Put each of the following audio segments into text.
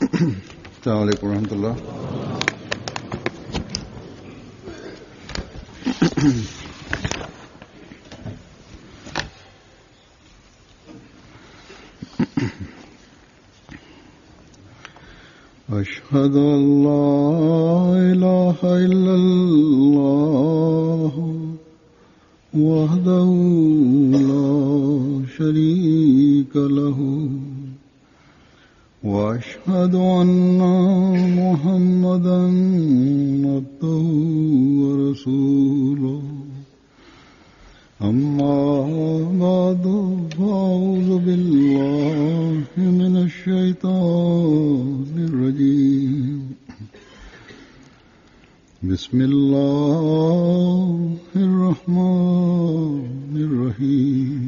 अस्सलाम वालेकुम रहमतुल्लाह। अशहदु अल्ला इलाहा इल्लल्लाह वहदहु ला शरीका लहु وأشهد أن محمدا عبده ورسوله أما بعد فأعوذ بالله من الشيطان الرجيم بسم الله الرحمن الرحيم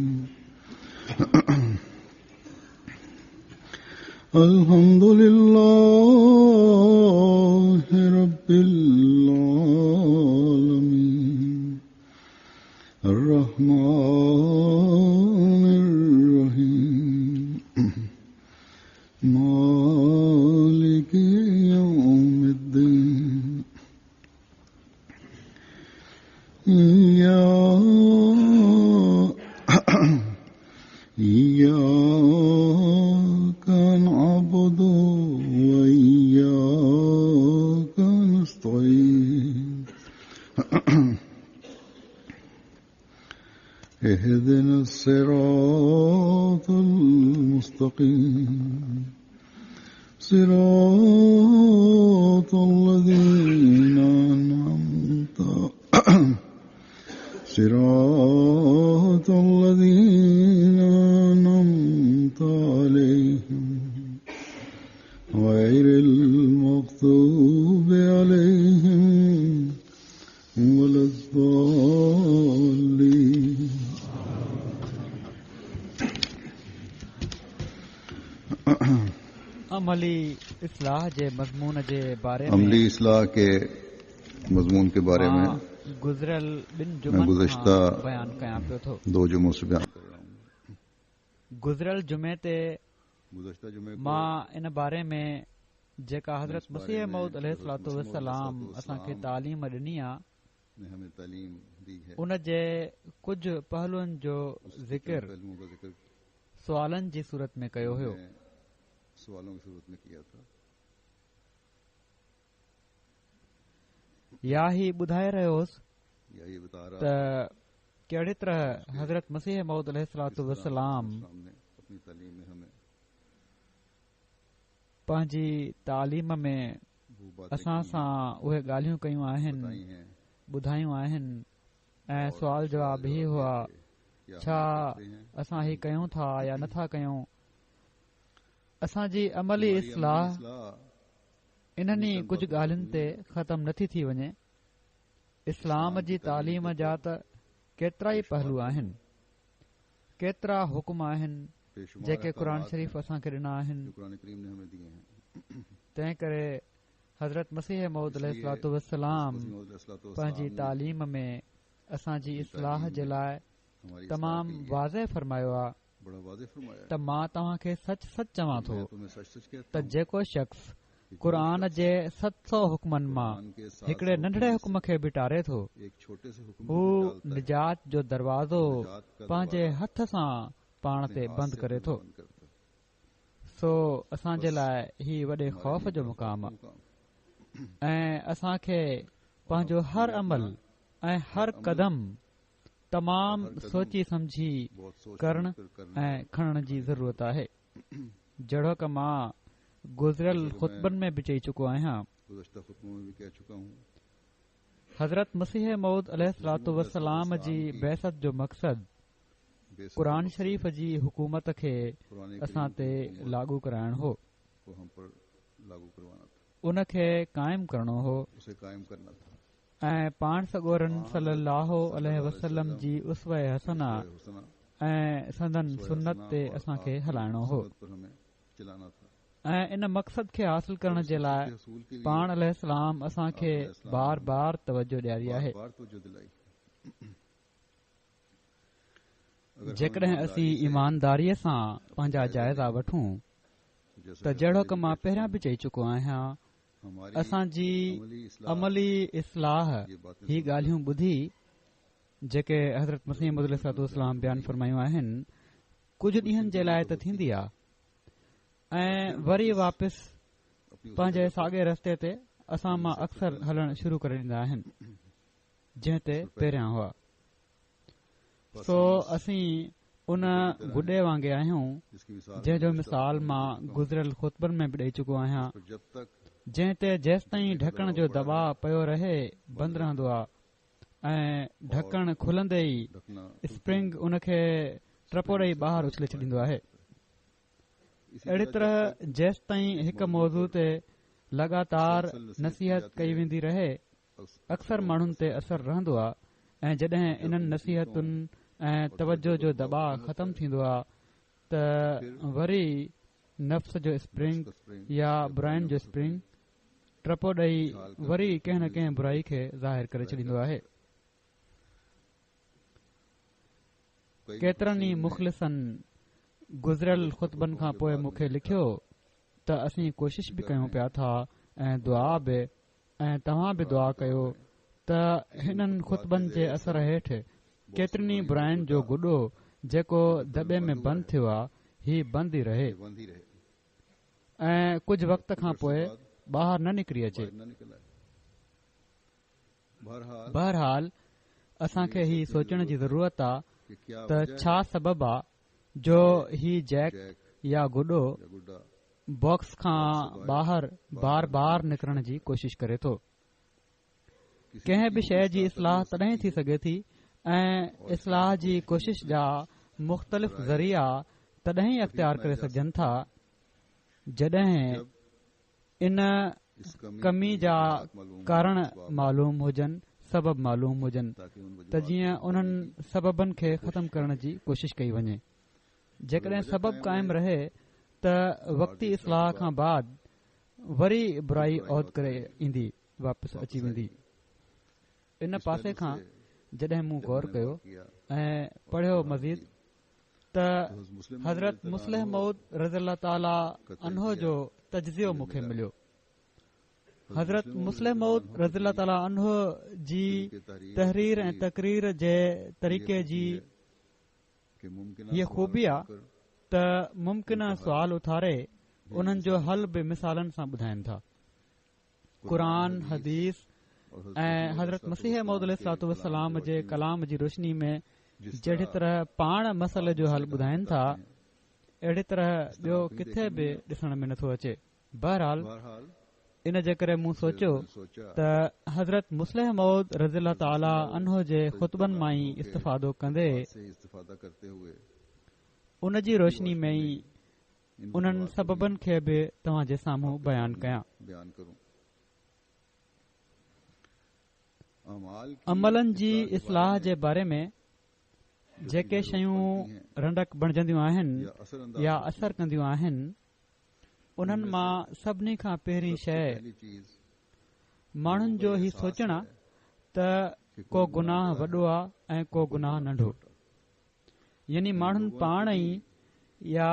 الحمد لله رب العالمين الرحمن الرحيم مالك يوم الدين إياك نعبد وإياك نستعين اهدنا الصراط المستقيم صراط الذين أنعمت صراط الذين أنعمت عليهم غير المغضوب عليهم ولا الضالين अमली इस्लाह जे मज़मून जे बारे में अमली इस्लाह के मज़मून के बारे में गुज़रियल ॿिनि मैं जुमनि गुज़िश्ता खां बयानु कयां पियो थो। दो जुमों से बयान कर रहा हूँ। गुज़रियल जुमे ते गुज़िश्ता जुमे को मां इन बारे में जेका हज़रत इस बारे मसीह में मऊद हज़रत अलैहिस्सलातु मसीह वस्सलाम मऊद असांखे अलैहिस्सलाम तालीम ॾिनी आहे ने हमें तालीम दी है। उन जे कुझु पहलुअनि जो उसके ज़िक्र पहलुओं का जिक्र सुवालनि जी सूरत में कयो हुयो। हमने सवालों की सूरत में किया था। या ही ॿुधाए रहियो हुउसि या ये बता रहा त कहिड़ी तरह हज़रत मसीह मऊद अलैहिस्सलातु वस्सलाम ने अपनी तालीम में हमें पंहिंजी तालीम में वो बातें असां की सां उहे ॻाल्हियूं कयूं बताई आहिनि हैं ॿुधायूं आहिनि ऐं और सुवाल जवाब ही हुआ या हम छा करते हैं असां ही कयूं था या नथा कयूं। असांजी अमली हमारी इस्लाह अमली इस्लाह इन्हनि कुझु ॻाल्हियुनि ते ख़तम नथी थी वञे। इस्लाम जी तालीम जा त केतिरा ई पहलू आहिनि, केतिरा हुकुम आहिनि बेशुमार जेके क़ुर अहकामात शरीफ़ हैं असांखे ॾिना आहिनि। जो कुरान करीम ने हमें दिए हैं। तंहिं करे हज़रत मसीह मऊद अलैहिस्सलातु वस्सलाम मसीह मौद अलैहिस्सलातु पंहिंजी वस्सलाम ने तालीम में असांजी अपनी इस्लाह तालीम जे में लाइ हमारी इस्लाह तमामु के लिए वाज़ह फरमायो आहे बड़ा वाज़े फरमाया त मां तव्हांखे सच सच चवां थो मैं तुम्हें सच सच कहता त हूँ जेको शख़्स कि जो क़ुर शख्स जे 700 हुकमनि मां कुरान के 700 हिकिड़े नंढड़े हुक्म हुक्म खे बि टारे थो में एक छोटे से हुक्म हू को भी टालता है निजात जो दरवाज़ो निजात का पंहिंजे दरवाज़ा हथ सां पाण अपने ते हाथ बंदि से करे अपने थो। बंद करता है। सो असांजे बस लाइ ही वॾे हमारे ख़ौफ़ लिए जो बड़ा मुक़ाम खौफ आहे का मुकाम। ऐं असांखे पंहिंजो हर अमल ऐं हर अमल कदम तमामु हर कदम सोची सम्झी बहुत सोच करण समझ कर करने ऐं का खणण जी ज़रूरत आहे। जहिड़ो की मां गुज़रियल जैसे कि ख़ुतबनि में बि चई चुको आहियां। गुज़श्ता खुतबों में भी कह चुका हूँ हज़रत मसीह मऊद अलैहिस्सलातु मसीह वस्सलाम जी की बैसत जो मक़सदु बेसत क़ुर मक़सद शरीफ़ जी हुकूमत खे कुरान असां करीम ते की हुकूमत लागू कराइणो हो, को हम पर लागू करवाना था, उन खे क़ाइमु करणो हो उसे कायम करना था ऐं पाण सॻोरन सल्लल्लाहु अलैहि वसल्लम जी उसवे हसना हुसना ऐं संदन उसवे सुन्नत हसना ते और असांखे आपकी हलाइणो हो। सुन्नत पर हमें चलाना था। ऐं इन मक़सद खे हासिल करण और इस जे मक़सद लाइ के हसूल के लिए पाण अलैहिस्सलाम असांखे आप अलैहिस्सलाम बार ने बार तवजो ॾियारी आहे। बार तवज्जो दिलाई। अगर हम जेकॾहिं असीं ईमानदारीअ सां पंहिंजा जाइज़ा वठूं त जहिड़ो की मां पहिरियां बि चई चुको आहियां, असांजी अमली इस्लाह ही ॻाल्हियूं ॿुधी जेके हज़रत मसीह मौद अलैहिस्सलाम बयानु फ़रमायूं आहिनि, कुझु ॾींहनि जे लाइ त थींदी आहे ऐं वरी वापसि पंहिंजे साॻे रस्ते ते असां मां अक्सर हलणु शुरू करे ॾींदा आहिनि जंहिं ते पहिरियां हुआ। सो असीं उन गुॾे वांगुरु आहियूं जंहिंजो मिसाल मां गुज़िरियल ख़ुतबनि में बि ॾेई चुको आहियां, जंहिं ते जेसि ताईं ढकण जो दबाव पियो रहे बंदि रहंदो आहे ऐं ढकणु खुलंदे ई स्प्रिंग उनखे टपो ॾेई ॿाहिरि उछले छॾींदो आहे। अहिड़ी तरह जेसि ताईं हिकु मौज़ू ते लगातार नसीहत कई वेंदी रहे अक्सर माण्हुनि ते असरु रहंदो आहे ऐं जॾहिं इन्हनि नसीहतुनि ऐं तवजो जो दबाव ख़तमु थींदो आहे त वरी नफ़्स जो स्प्रिंग या बुराइनि जो स्प्रिंग टपो ॾेई वरी कंहिं न कंहिं बुराई खे ज़ाहिर करे छॾींदो आहे। केतिरनि ई मुख़लिसनि गुज़िरियल ख़ुतबनि खां पोइ मूंखे लिखियो त असीं कोशिश बि कयूं पिया था ऐं दुआ बि ऐं तव्हां बि दुआ कयो त हिननि ख़ुतबनि जे असर हेठि केतिरनि ई बुराइनि जो गुॾो जेको दॿे में बंदि थियो आहे ही बंदि ई रहे ऐं कुझु वक़्त खां पोइ ॿाहिरि न निकिरी अचे। बहरहाल असांखे ही सोचण जी ज़रूरत आहे त छा सबबु आहे जो ही जैक या गुॾो बॉक्स खां ॿाहिरि बार बार निकिरण जी कोशिश करे थो। कंहिं बि शइ जी इस्लाह तॾहिं थी सघे थी ऐं इस्लाह जी कोशिश जा मुख़्तलिफ़ ज़रिया तॾहिं ई अख़्तियार करे सघजनि था जॾहिं इन कमी जा कारण मालूम हुजनि, सबब मालूम हुजनि त जीअं उन्हनि सबबनि खे ख़तमु करण जी कोशिश कई वञे। जेकॾहिं सबब क़ाइमु रहे त वक़्ती इस्लाह खां बाद वरी बुराई औद करे ईंदी, वापसि अची वेंदी। इन पासे खां जॾहिं मूं गौर कयो ऐं पढ़ियो मज़ीद त हज़रत मुस्लिह मऊद रज़ियल्लाहु ताला अन्हो जो तजज़ियो मूंखे मिलियो। हज़रत मुस्लिह मऊद रज़ियल्लाहु ताला अन्हो जी तहरीर ऐं तक़रीर जे तरीक़े जी हीअ ख़ूबी आहे त मुमकिन सुवाल उथारे उन्हनि जो हल बि मिसालनि सां ॿुधाइनि था। क़ुरान, हदीस ऐं हज़रत मसीह मऊद अलैहिस्सलाम जे कलाम जी रोशनी में जहिड़ी तरह पाण मसइले जो हल ॿुधाइनि था अहिड़ी तरह ॿियो किथे बि ॾिसण में नथो अचे। बहरहाल इन जे करे मूं सोचियो त हज़रत मुस्लिह मऊद रज़ियल्लाहु ताला अन्हो जे ख़ुतबनि मां ई इस्तिफ़ादो कंदे उन जी रोशनी में ई उन्हनि सबबनि खे बि तव्हां जे साम्हूं बयानु कयां। अमलनि जी इस्लाह जे बारे में जेके शयूं रंडक बणजंदियूं आहिनि या असर कंदियूं आहिनि उन्हनि मां सभिनी खां पहिरीं शइ माण्हुनि जो ही सोचणु आहे त को गुनाह वॾो आहे ऐं को गुनाह नंढो। यानी माण्हुनि पाण ई या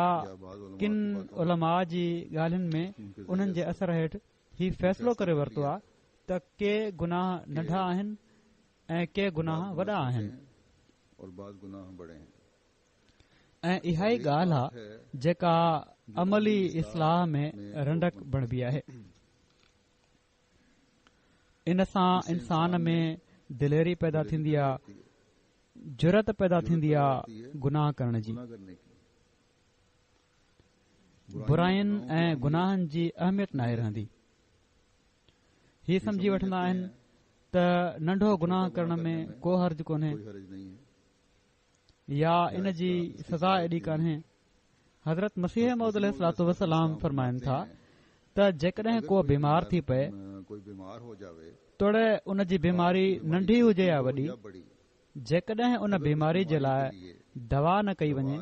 किन उलमा जी ॻाल्हियुनि में उन्हनि जे असर हेठि ही फ़ैसिलो करे वरितो आहे त के गुनाह नंढा आहिनि ऐं के गुनाह वॾा आहिनि। ऐं इहा ई ॻाल्हि आहे जेका अमली इस्लाह में रंडक बणबी आहे। इन सां इंसान में दिलेरी पैदा थींदी आहे, जुरत पैदा थींदी आहे गुनाह करण जी। बुराइनि ऐं गुनाहनि जी अहमियत नाहे रहंदी। ही समझी वठंदा आहिनि त नंढो गुनाह करण में को हर्ज कोन्हे या इन जी सज़ा एॾी कान्हे। हज़रत मसीह मऊद अलैहिस्सलाम फरमाइनि था त जेकॾहिं को बीमार थी पए तोड़े उन जी बीमारी नंढी हुजे या वॾी, जेकॾहिं उन बीमारी जे लाइ दवा न कई वञे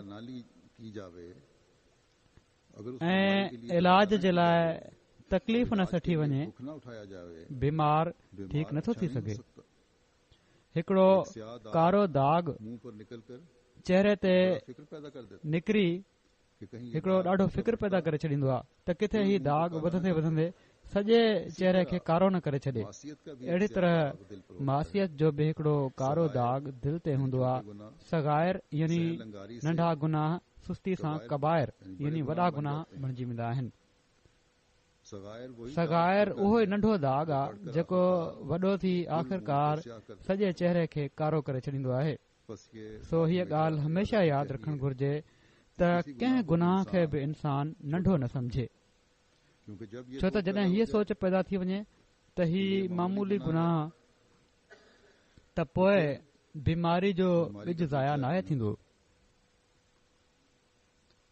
ऐं इलाज जे लाइ तकलीफ़ न सठी वञे, बीमार ठीक नथो थी सघे। हिकिड़ो कारो दाग चेहरे ते निकिरी कि कहीं ये हिकिड़ो ॾाढो फिक्र पैदा करे छॾींदो आहे त किथे ही दाग वधंदे वधंदे सॼे चेहरे खे कारो न करे छॾे। मासियत का भी अहिड़ी एक तरह दाग दिल पर होता है। मासियत जो बि हिकिड़ो कारो दाग दिल ते हूंदो आहे। गुनाह सगाइर यानी सहलंगारी से नंढा गुनाह सुस्ती सां कबाइर यानी यानी बड़े वॾा गुनाह बन गुनाह जाते हैं। बणिजी वेंदा आहिनि। सगायर वही सगाइर दाग होता उहो ई है नंढो दाग जो आहे बढ़कर जेको आखिरकार वॾो थी कुल आख़िरकार स्याह कर देता सॼे चेहरे खे कारो करे छॾींदो आहे। है। बस ये सो हीअ हमें ॻाल्हि याद हमेशह रखनी यादि चाहिए रखणु कि घुर्जे त किसी कंहिं गुनाह को गुनाह खे इंसान बि इंसान नंढो न सम्झे, क्योंकि जब ये छो त सोच जॾहिं पैदा हीअ हो सोच जाए पैदा थी वञे त ही ये मामूली मामूली गुनाह गुनाह त पोइ बीमारी जो बीमारी ॿिज का ज़ाया बीज नाहे ज़ाया थींदो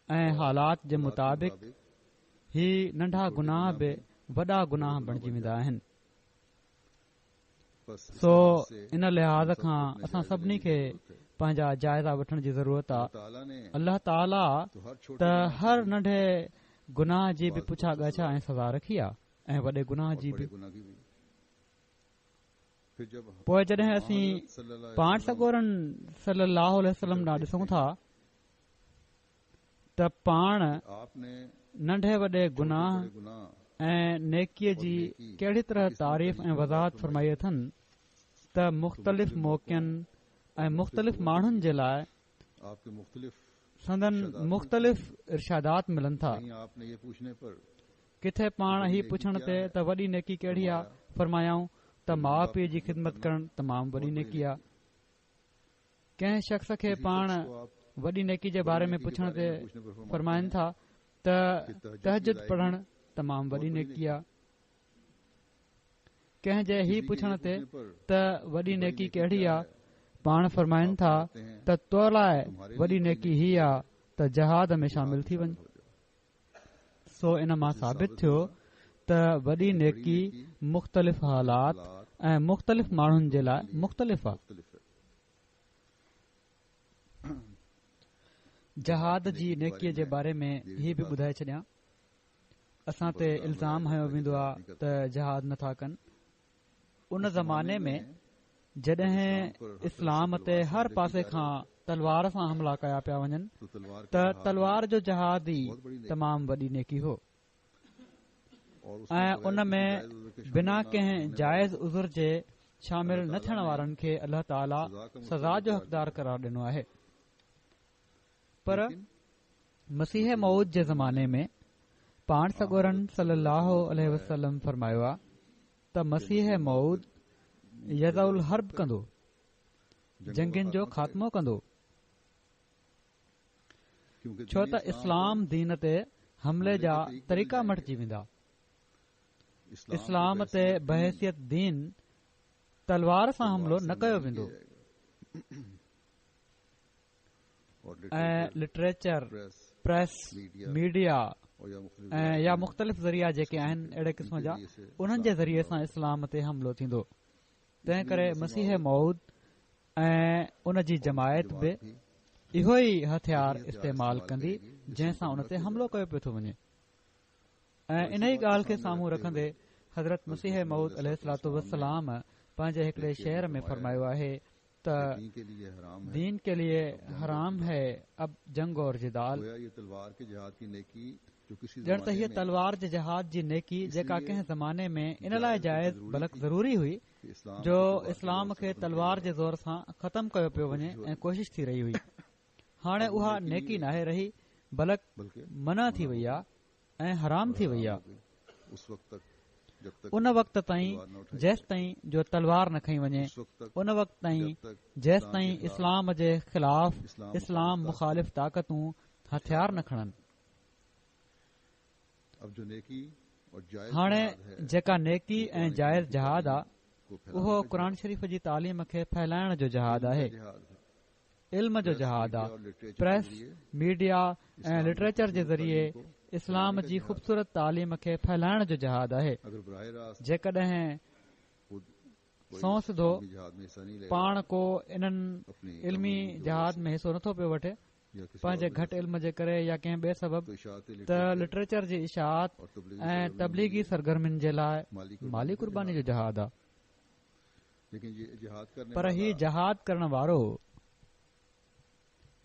ऐं हालात जे हालात मुताबिक़ ही नंढा छोटे गुनाह गुनाह बि भी वॾा गुनाह गुनाह बणिजी बन वेंदा आहिनि। बस इस सो लिहाज से इन लिहाज़ हम सबको खां अपने असां जायजे सभिनी लेने की खे जरूरत है। पंहिंजा जाइज़ा वठण जी ज़रूरत अल्लाह आहे। ताला ने अल्लाह ताला तो हर छोटे त गुनाह हर की भी नंढे गुनाह जी बि बाज़ पुछा वक़्त ॻाछा सज़ा ऐं सज़ा रखी आहे ऐं वॾे गुनाह और जी बड़े बि। गुनाह की भी। फिर जब पोइ जॾहिं हम असीं हज़रत सल्लल्लाहु अलैहि पाण वसल्लम सॻोरन सलाहु वसलम ॾांहुं ॾिसूं था त पाण आपने नंढे वॾे छोटे गुनाह बड़े गुनाह ऐं नेकीअ और जी नेकी कहिड़ी तरह किस तारीफ़ तरीक़े ऐं से वज़ाहत फरमाई फरमाई अथनि त मुख़्तलिफ़ मौक़नि ऐं मुख़्तलिफ़ माण्हुनि जे लाइ आपके मुख्तलिफ संदन मुख़्तलिफ़ इर्शादात मिलनि था। कहीं आपने ये पूछने पर किथे पाण वॾी ही नेकी पुछण क्या ते है? त वॾी नेकी कहिड़ी आहे फरमाया फरमायाऊं त तो माउ माउ पीउ की जी ख़िदमत ख़िदमत करणु तमामु वॾी बहुत बड़ी नेकी आहे। नेकी कंहिं शख़्स खे किसी पाण शख्स को आप वॾी नेकी जे बड़ी बारे में नेकी के पुछण बारे ते में पूछने पर फरमाते फरमाइनि हैं था त कि तहज्जुद तहजुद की पढ़णु अदायगी तमामु बहुत वॾी बड़ी नेकी नेकी आहे। कंहिं जे ही किसी के पुछण ये ते पूछने पर त वॾी कि नेकी कहिड़ी क्या आहे है? पाण फरमाइनि आप था फरमाते हैं त तो लाइ तुम्हारे वॾी लिए बड़ी नेकी नेकी ही है आहे त जहाद में कि शामिल आप थी वञ। शामिल हो जाओ। सो इन मां इससे साबित साबित थियो हुआ त वॾी कि बड़ी नेकी नेकी मुख़्तलिफ़ हालात हालात ऐं मुख़्तलिफ़ माण्हुनि जे लाइ के लिए मुख़्तलिफ़ आहे। मुख्तलिफ है। जहाद जहाद जी नेकी के नेकीअ जे बारे बारे में ये ही बि बात ॿुधाए छॾियां। असां ते बरकरार इल्ज़ाम लगाया हयो जाता है कि वेंदो जहाद आहे नहीं त करते। जहाद नथा कनि। उन उस ज़माने में जब जॾहिं इस्लाम पर हर इस्लाम तरफ से ते तलवार हर से पासे हमले किए जा खां रहे थे, तलवार सां हमला कया पिया वञनि तो तलवार त का जहाद तलवार जो जहाद ई बहुत बड़ी नेकी तमामु वॾी नेकी हो और उसमें ऐं बगैर उन किसी में जायज़ उज़्र के शामिल बिना ना कंहिं होने जाइज़ वालों को उज़ुर जे शामिल अल्लाह न थियण ताला ने वारनि खे अल्लाह ताला सज़ा का सज़ा जो मुस्तहिक़ हक़दार करार ॾिनो आहे। पर लेकिन मसीह मऊद जे ज़माने में पाण सॻोरन सलाहु फरमाया वसलम फरमायो आहे त कि मसीह मऊद यज़उल हर्ब कंदो, जंगिन जो ख़ात्मो कंदो, क्योंकि छो दीन त इस्लाम दीन ते हमले जा तरीक़ा मटिजी वेंदा। इस्लाम ते बहसियत दीन तलवार सां हमलो न कयो वेंदो ऐं लिटरेचर प्रेस मीडिया ऐं या मुख़्तलिफ़ ज़रिया जेके आहिनि अहिड़े क़िस्म जा उन्हनि जे ज़रिए सां इस्लाम ते हमलो थींदो। तंहिं करे मसीह मऊद ऐं उन जी जमायत बि इहो ई हथियार इस्तेमाल कंदी जंहिंसां उन ते हमलो कयो पियो थो वञे। ऐं इन ई ॻाल्हि खे साम्हूं रखंदे हज़रत मसीह मऊद अलैहिस्सलातु वस्सलाम पंहिंजे हिकिड़े शेर में फरमायो आहे त दीन के लिए हराम है अब जंग और जिदाल। ॼण त हीअ तलवार जे जहाद जी नेकी जेका कंहिं ज़माने में इन लाइ जाइज़ बल्कि ज़रूरी हुई जो इस्लाम खे तलवार जे ज़ोर सां ख़तमु कयो पियो वञे ऐं कोशिश थी रही हुई, हाणे उहा नेकी नाहे रही बल्कि मना थी वई आहे ऐं हराम थी वई आहे। उन वक़्त ताईं जेसि ताईं जो तलवार न खई वञे, उन वक़्त ताईं जेसि ताईं इस्लाम जे ख़िलाफ़ इस्लाम मुख़ालिफ़ ताक़तूं हथियार न खणनि। हाणे जेका नेकी ऐं जाइज़ जहाद आहे उहो क़ुर शरीफ़ जी तालीम खे फैलाइण जो जहाद आहे, इल्म जो जहाद आहे। प्रेस मीडिया ऐं लिटरेचर जे ज़रिए इस्लाम जी ख़ूबसूरत तालीम खे फैलाइण जो जहाद आहे। जेकॾहिं सौ सिधो पाण को इन्हनि इल्मी जहाद में हिसो नथो पियो वठे पंहिंजे घटि इल्म जे करे या कंहिं ॿिए सबबु त लिटरेचर जी इशाअत ऐं तबलीगी सरगर्मियुनि जे लाइ माली क़ुर्बानी जो जहाद आहे। पर ही जहाद करण वारो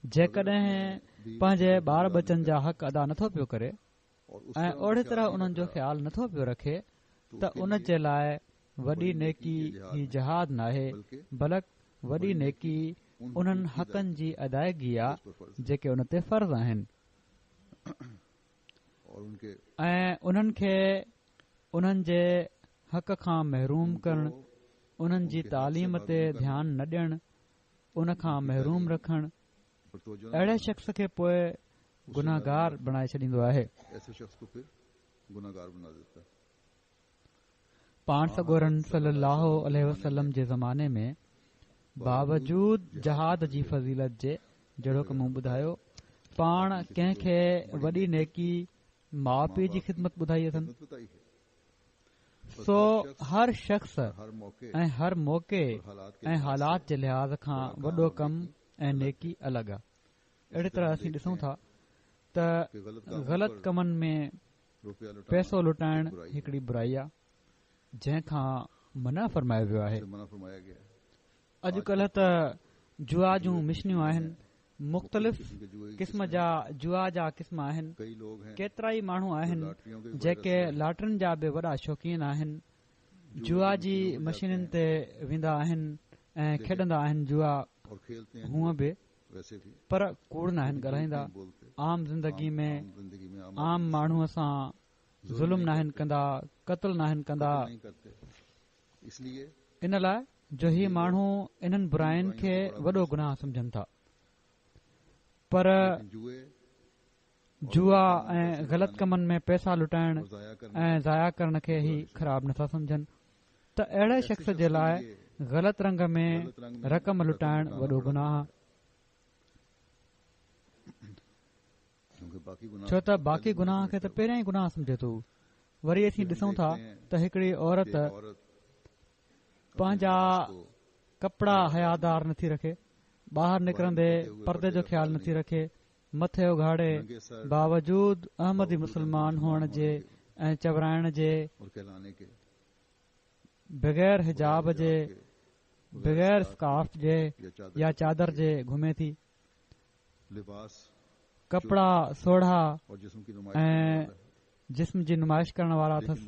जेकॾहिं पंहिंजे ॿार बचनि जा हक़ अदा नथो पियो करे ऐं ओड़ी तरह उन्हनि जो ख़्यालु नथो पियो रखे त उन जे लाइ वॾी नेकी ही जहाद नाहे बल्कि वॾी नेकी उन्हनि हक़नि जी अदायगी आहे जेके उन ते फ़र्ज़ आहिनि ऐं उन्हनि खे उन्हनि जे हक़ खां महरूम करणु उन्हनि जी तालीम ते ध्यानु न ॾियणु उन खां महरूम रखणु अहिड़े शख़्स खे पोइ गुनाहगार बणाए छॾींदो आहे। पाण सॻोरन सल्लल्लाहु अलैहि वसल्लम जे ज़माने में बावजूद जहाद जी फज़ीलत जे जहिड़ो की मूं ॿुधायो पाण कंहिंखे वॾी नेकी माउ पीउ जी ख़िदमत ॿुधाई अथनि। सो हर शख़्स ऐं हर मौक़े ऐं हालात जे लिहाज़ खां वॾो कमु ऐं नेकी अलॻि आहे। अहिड़ी तरह असीं ॾिसूं था त ग़लति कमनि में पैसो लुटाइण हिकड़ी बुराई आहे जंहिंखां मना फरमायो वियो आहे। अॼुकल्ह त जुआ जूं मिशनियूं आहिनि, मुख़्तलिफ़ क़िस्म जा जुआ जा क़िस्म आहिनि। केतिरा ई माण्हू आहिनि जेके लाटरिन जा बि वॾा शौक़ीन आहिनि, जुआ जी मशीनुनि ते वेंदा आहिनि ऐं खेॾंदा आहिनि जुआ हूअं बि, पर कूड़ न आहिनि ॻाल्हाईंदा। आम ज़िंदगी में आम माण्हूअ सां ज़ुल्म न आहिनि कंदा, क़त्ल न आहिनि कंदा। इन लाइ जो ही माण्हू इन्हनि बुराइनि खे वॾो गुनाह सम्झनि था, पर जुआ ऐं ग़लति कमनि में पैसा लुटाइण ऐं ज़ाया करण खे ई ख़राब नथा सम्झनि। त अहिड़े शख़्स जे लाइ ग़लति रंग में रक़म लुटाइण वॾो गुनाह, छो त बाक़ी गुनाह खे त पहिरियां ई गुनाह समझे थो। वरी असीं ॾिसूं था त हिकड़ी औरत पंहिंजा कपड़ा हयादार नथी रखे, ॿाहिरि निकिरंदे पर्दे जो ख़्यालु नथी रखे, मथे उघाड़े बावजूद अहमदी मुस्लमान हुअण जे ऐं चवराइण जे, बग़ैर हिजाब जे, बग़ैर स्कार्फ जे या चादर जे घुमे थी। कपड़ा सोढ़ा ऐं जिस्म जी नुमाइश करण वारा अथसि,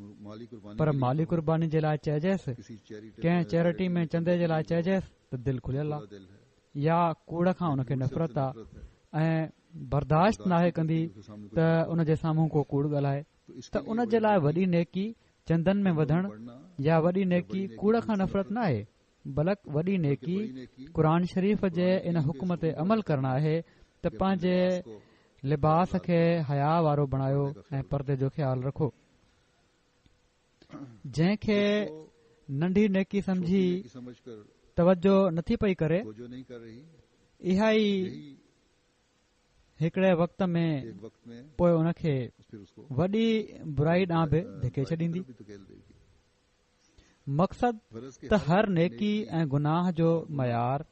पर माली कुर्बानी जे लाइ चइजेसि, कंहिं चैरिटी में चंदे जे लाइ चइजेसि त दिलि खुलियल आहे, या कूड़ खां उनखे नफ़रत आहे ऐं बर्दाश्त नाहे कंदी त उन जे साम्हूं को कूड़ ॻाल्हाए, त उन जे लाइ वॾी नेकी चंदन में वधण या वॾी नेकी कूड़ खां नफ़रत न आहे, बल्कि वॾी नेकी क़ुर शरीफ़ जे इन हुकुम ते अमल करणु आहे त पंहिंजे लिबास खे हया वारो बणायो ऐं पर्दे जो ख़्यालु रखो। जंहिंखे नंढी नेकी समझी तवजो नथी पई करे, इहा ई हिकड़े वक़्त में पोइ उनखे वॾी बुराई ॾांहुं बि धिके छॾींदी। मक़सद त हर नेकी ऐं गुनाह जो मयार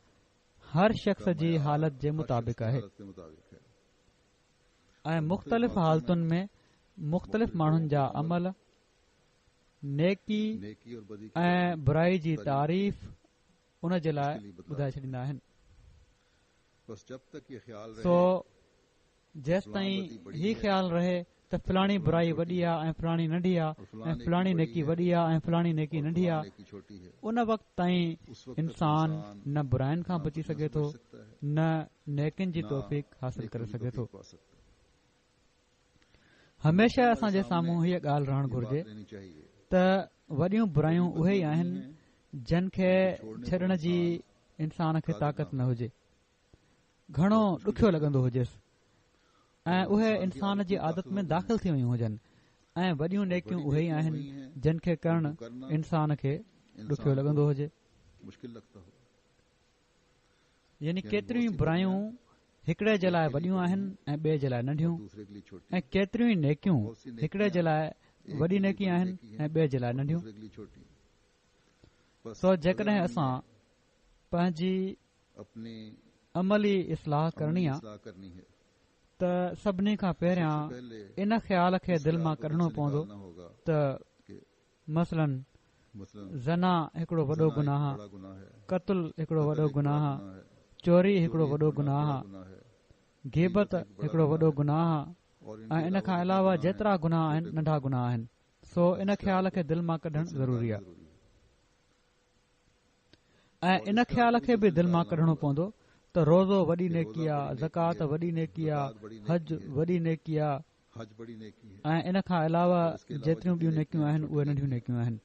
हर शख़्स जी हालत जे मुताबिक़ आहे ऐं मुख़्तलिफ़ हालतुनि में मुख़्तलिफ़ माण्हुनि जा अमल नेकी ऐं बुराई जी तारीफ़ उन जे लाइ ॿुधाए छॾींदा आहिनि। सो जेसि ताईं ही ख़्यालु रहे त फलाणी बुराई वॾी आहे ऐं फलाणी नंढी आहे ऐं फलाणी नेकी वॾी आहे ऐं फलाणी नेकी नंढी आहे, उन वक़्त ताईं इंसान न बुराइनि खां बची सघे थो, न नेकिन जी तौफ़ीक़ हासिल करे सघे थो। हमेशह असांजे साम्हूं हीअ ॻाल्हि रहणु घुर्जे त वॾियूं बुरायूं उहे ई आहिनि जिन खे छॾण जी इंसान खे ताक़त न हुजे, घणो ॾुखियो लॻंदो हुजेसि ऐं उहे इंसान जी आदत में दाख़िल थी वयूं हुजनि, ऐं वॾियूं नेकियूं उहे ई आहिनि जिन खे करणु इंसान खे ॾुखियो लॻंदो हुजे। यानी केतिरियूं बुरायूं हिकड़े जे लाइ वॾियूं आहिनि ऐं ॿिए जे लाइ नंढियूं, ऐं केतिरियूं ई नेकियूं हिकड़े जे लाइ वॾी नेकी आहिनि ऐं ॿिए जे लाइ नंढियूं। सो जेकॾहिं असां पंहिंजी अमली इस्लाह करणी आहे त सभिनी खां पहिरियां इन ख़्याल खे दिलि मां कढणो पवंदो त मसलन ज़ना हिकड़ो वॾो गुनाह, क़त्ल हिकड़ो वॾो गुनाह, चोरी हिकड़ो वॾो गुनाह, ग़ीबत हिकिड़ो वॾो गुनाह ऐं इन खां अलावा जेतिरा गुनाह आहिनि नंढा गुनाह आहिनि। सो इन ख़्याल खे दिलि मां कढणु ज़रूरी आहे ऐं इन ख़्याल खे बि दिलि मां कढणो पवंदो त रोज़ो वॾी नेकी आहे, ज़कात वॾी नेकी आहे, हज वॾी नेकी आहे ऐं इन खां अलावा जेतिरियूं ॿियूं नेकियूं आहिनि उहे नंढियूं नेकियूं आहिनि।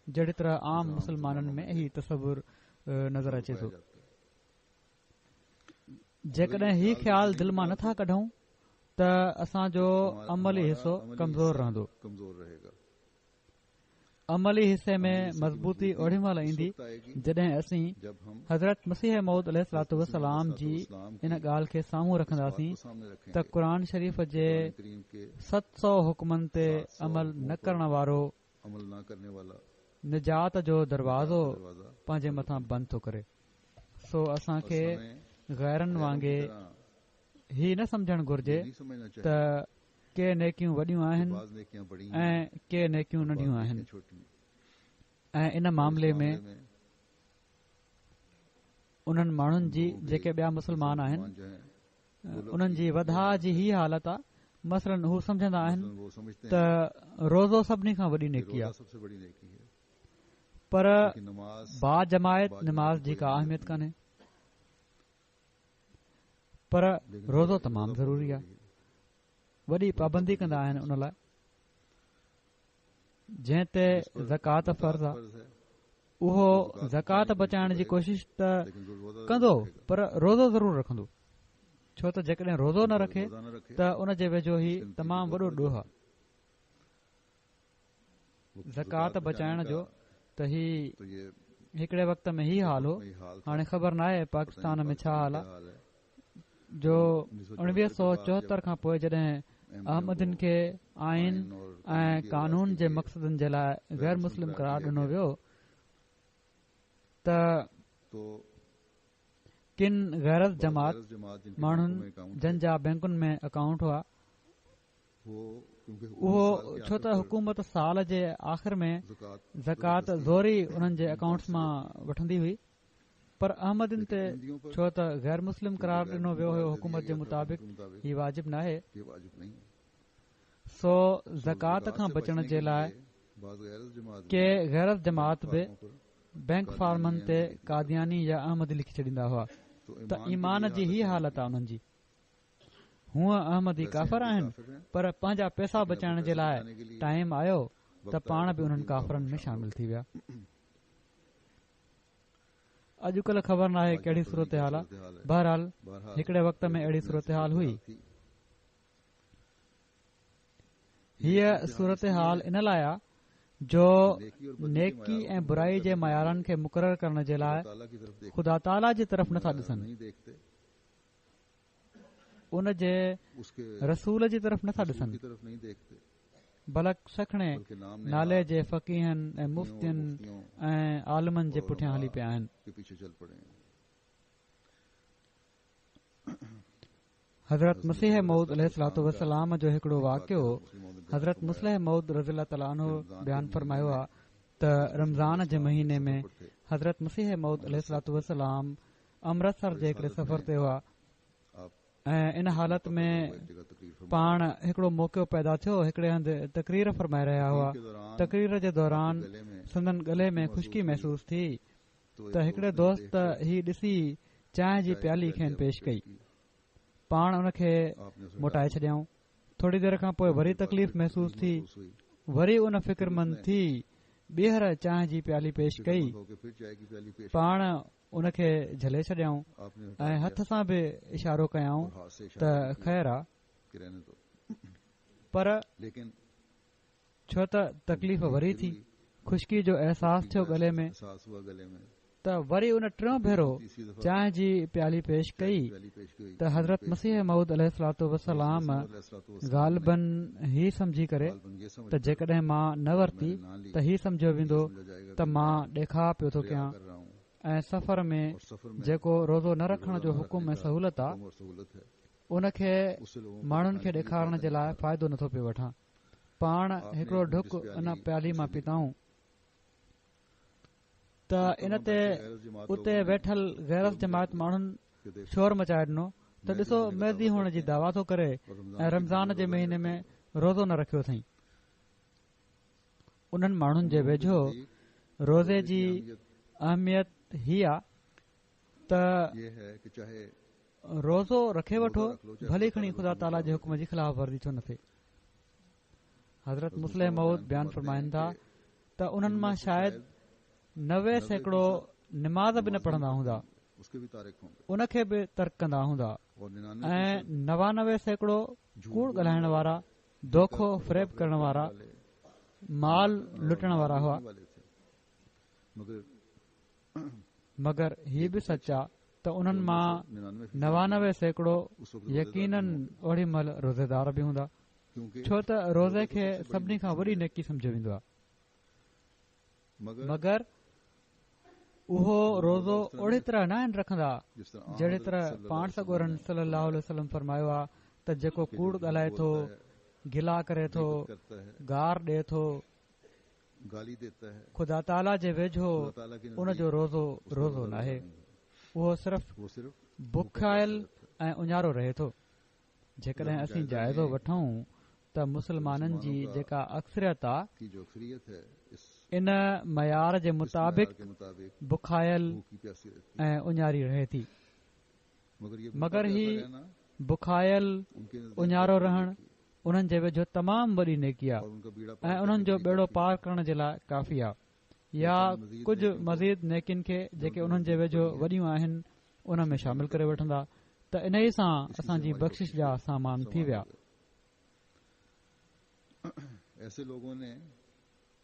जहिड़ी तरह आम मुस्लमाननि में ही तसवुर नज़र अचे थो। जेकॾहिं ही ख़्याल दिलि मां नथा कढूं त असांजो अमली हिसो कमज़ोर रहंदो। अमली हिसे में मज़बूती ओड़ी महिल ईंदी जॾहिं असीं हज़रत मसीह मऊद अलैहिस्सलातु वस्सलाम जी इन ॻाल्हि खे साम्हूं रखंदासीं त क़ुर शरीफ़ जे 700 हुकमनि ते अमल न करण वारो निजात जो दरवाज़ो पंहिंजे मथां बंदि थो करे। सो असांखे गैरनि वांगुरु ही न समझणु घुर्जे त के नेकियूं वॾियूं आहिनि ऐं के नेकियूं नंढियूं आहिनि ऐं इन मामले में उन्हनि माण्हुनि जी जेके ॿिया मुस्लमान आहिनि उन्हनि जी वधा जी ही हालत आहे। मसलन हू समझंदा आहिनि त रोज़ो सभिनी खां वॾी नेकी आहे, पर बा जमायत निमाज़ जी का अहमियत कान्हे, पर रोज़ो तमामु ज़रूरी आहे। वॾी पाबंदी कंदा आहिनि उन लाइ। जंहिं ते ज़कात फ़र्ज़ आहे उहो ज़कात बचाइण जी कोशिश त कंदो पर रोज़ो ज़रूरु रखंदो, छो त जेकॾहिं रोज़ो न रखे त उन जे वेझो ही तमामु वॾो ॾोह आहे ज़कात बचाइण जो। त ही हिकिड़े वक़्त में ही हाल हो, हाणे ख़बर नाहे पाकिस्तान में छा हाल आहे, जो 1974 खां पोइ जॾहिं अहमदन खे आइन ऐं कानून जे मक़सदनि जे लाइ गैर मुस्लिम करार ॾिनो वियो त किन गैरत जमात माण्हुनि जन जा बैंकुनि में अकाउंट हुआ उहो छो त हुकूमत साल जे आख़िर में ज़कात ज़ोरी उन्हनि जे अकाउंट्स मां वठंदी हुई, पर अहमदन ते छो त गैर मुस्लिम करार ॾिनो वियो हो हुकूमत जे मुताबिक़ ही वाजिब नाहे। सो ज़कात खां बचण जे लाइ के गैरत जमात बि बैंक फार्मनि ते कादियानी या अहमदी लिखी छॾींदा हुआ त ईमान जी ही हालत आहे उन्हनि जी। हूअं अहमदी काफ़र आहिनि पर पंहिंजा पैसा बचाइण जे लाइ टाइम आयो त पाण बि उन्हनि काफ़रनि में शामिल थी विया। अॼुकल्ह ख़बर नाहे कहिड़ी सूरत हाल आहे। बहरहाल हिकिड़े वक़्त में अहिड़ी सूरत हाल हुई। हीअ सूरत हाल इन लाइ आहे जो नेकी ऐं बुराई जे मयारनि खे मुक़ररु करण जे लाइ ख़ुदा ताला जी तरफ़ नथा ॾिसनि, उन जे रसूल जी तरफ़ नथा ॾिसनि, बलक सखणे नाले जे फ़क़ीहनि ऐं मुफ़्तियुनि ऐं आलिमनि जे पुठियां हली पिया आहिनि। हज़रत मसीह मऊद अलैहिस्सलातु वस्सलाम जो हिकिड़ो वाक़ियो हज़रत मुस्लिह मऊद रज़ियल्लाहु तआला अन्हु बयानु फरमायो आहे त रमज़ान जे महीने में हज़रत मसीह मऊद अलैहिस्सलातु वस्सलाम अमृतसर जे हिकिड़े सफ़र ते हुआ ऐं इन हालत में पाण हिकिड़ो मौक़ो पैदा थियो, हिकिड़े हंधि तक़रीर फरमाए रहिया हुआ। तक़रीर जे दौरान संदन गले में ख़ुश्की महसूस थी त हिकिड़े दोस्त ही ॾिसी चांहि जी प्याली खेनि पेश कई। पाण उन खे मोटाए छॾियऊं। थोरी देर खां पोइ वरी तकलीफ़ महसूस थी, वरी उन फ़िक्रमंद थी ॿीहर चांहि जी प्याली पेश कई। पाण उन खे झले छॾियऊं ऐं हथ सां बि इशारो कयऊं त ख़ैर आहे, पर छो त तकलीफ़ वरी थी, ख़ुश्की जो अहसास थियो गले में, त वरी उन टियों भेरो चांहि जी प्याली पेश कई त हज़रत मसीह मऊद अलैहिस्सलातु वस्सलाम ग़ालिबन ही समझी करे त जेकॾहिं मां न वरिती त ही समझियो वेंदो त मां ॾेखा पियो थो कयां ऐं सफ़र में जेको रोज़ो न रखण जो हुकुम ऐं सहूलत आहे उन खे माण्हुनि खे ॾेखारण जे लाइ फ़ाइदो नथो पियो वठां। पाण हिकिड़ो ढुक इन प्याली मां पीताऊं त इन ते उते वेठल गैरत जमात माण्हुनि शोर मचाए ॾिनो त ॾिसो मेहदी हुअण जी दावा थो करे ऐं रमज़ान जे महीने में रोज़ो न रखियो अथई। उन्हनि माण्हुनि जे वेझो रोज़े जी अहमियत हीअ आहे त रोज़ो रखे वठो भली खणी ख़ुदा ताला जे हुकुम जी ख़िलाफ़ वर्ज़ी छो न थिए। हज़रत मुस्लिम मऊद बयानु फरमाइनि था त उन्हनि मां शायदि 90% निमाज़ बि न पढ़ंदा हूंदा, उन खे बि तर्क कंदा हूंदा ऐं 99% कूड़ ॻाल्हाइण वारा, दोखो फ़रेब करण वारा, माल लुटण वारा हुआ। मगर हीअ बि सच आहे त उन्हनि मां 99% यकीनन ओड़ी महिल रोज़ेदार बि हूंदा, छो त रोज़े खे सभिनी खां वॾी नेकी सम्झियो वेंदो आहे। मगर उहो रोज़ो ओड़ी तरह न आहिनि रखंदा जहिड़ी तरह पाण सॻोरन सल्लल्लाहु अलैहि वसल्लम फरमायो आहे त जेको कूड़ ॻाल्हाए थो, गिला करे थो, गार ॾिए थो, ख़ुदा ताला जे वेझो उनजो रोज़ो रोज़ो न आहे, उहो सिर्फ़ बुखायल ऐं उञारो रहे थो। जेकॾहिं असीं जाइज़ो वठूं त मुसलमाननि जी जेका अक्सरियत आहे इन मयार जे मुताबिक़ बुखायल ऐं उञारी रहे थी। मगर ही बुखायल उञारो रहण उन्हनि जे वेझो तमामु वॾी नेकी आहे ऐं उन्हनि जो बेड़ो पार करण जे लाइ काफ़ी आहे, या कुझु मज़ीद नेकिन खे जेके उन्हनि जे वेझो वॾियूं आहिनि उन में शामिल करे वठंदा त इन ई सां असांजी बख़्शिश जा सामान थी विया।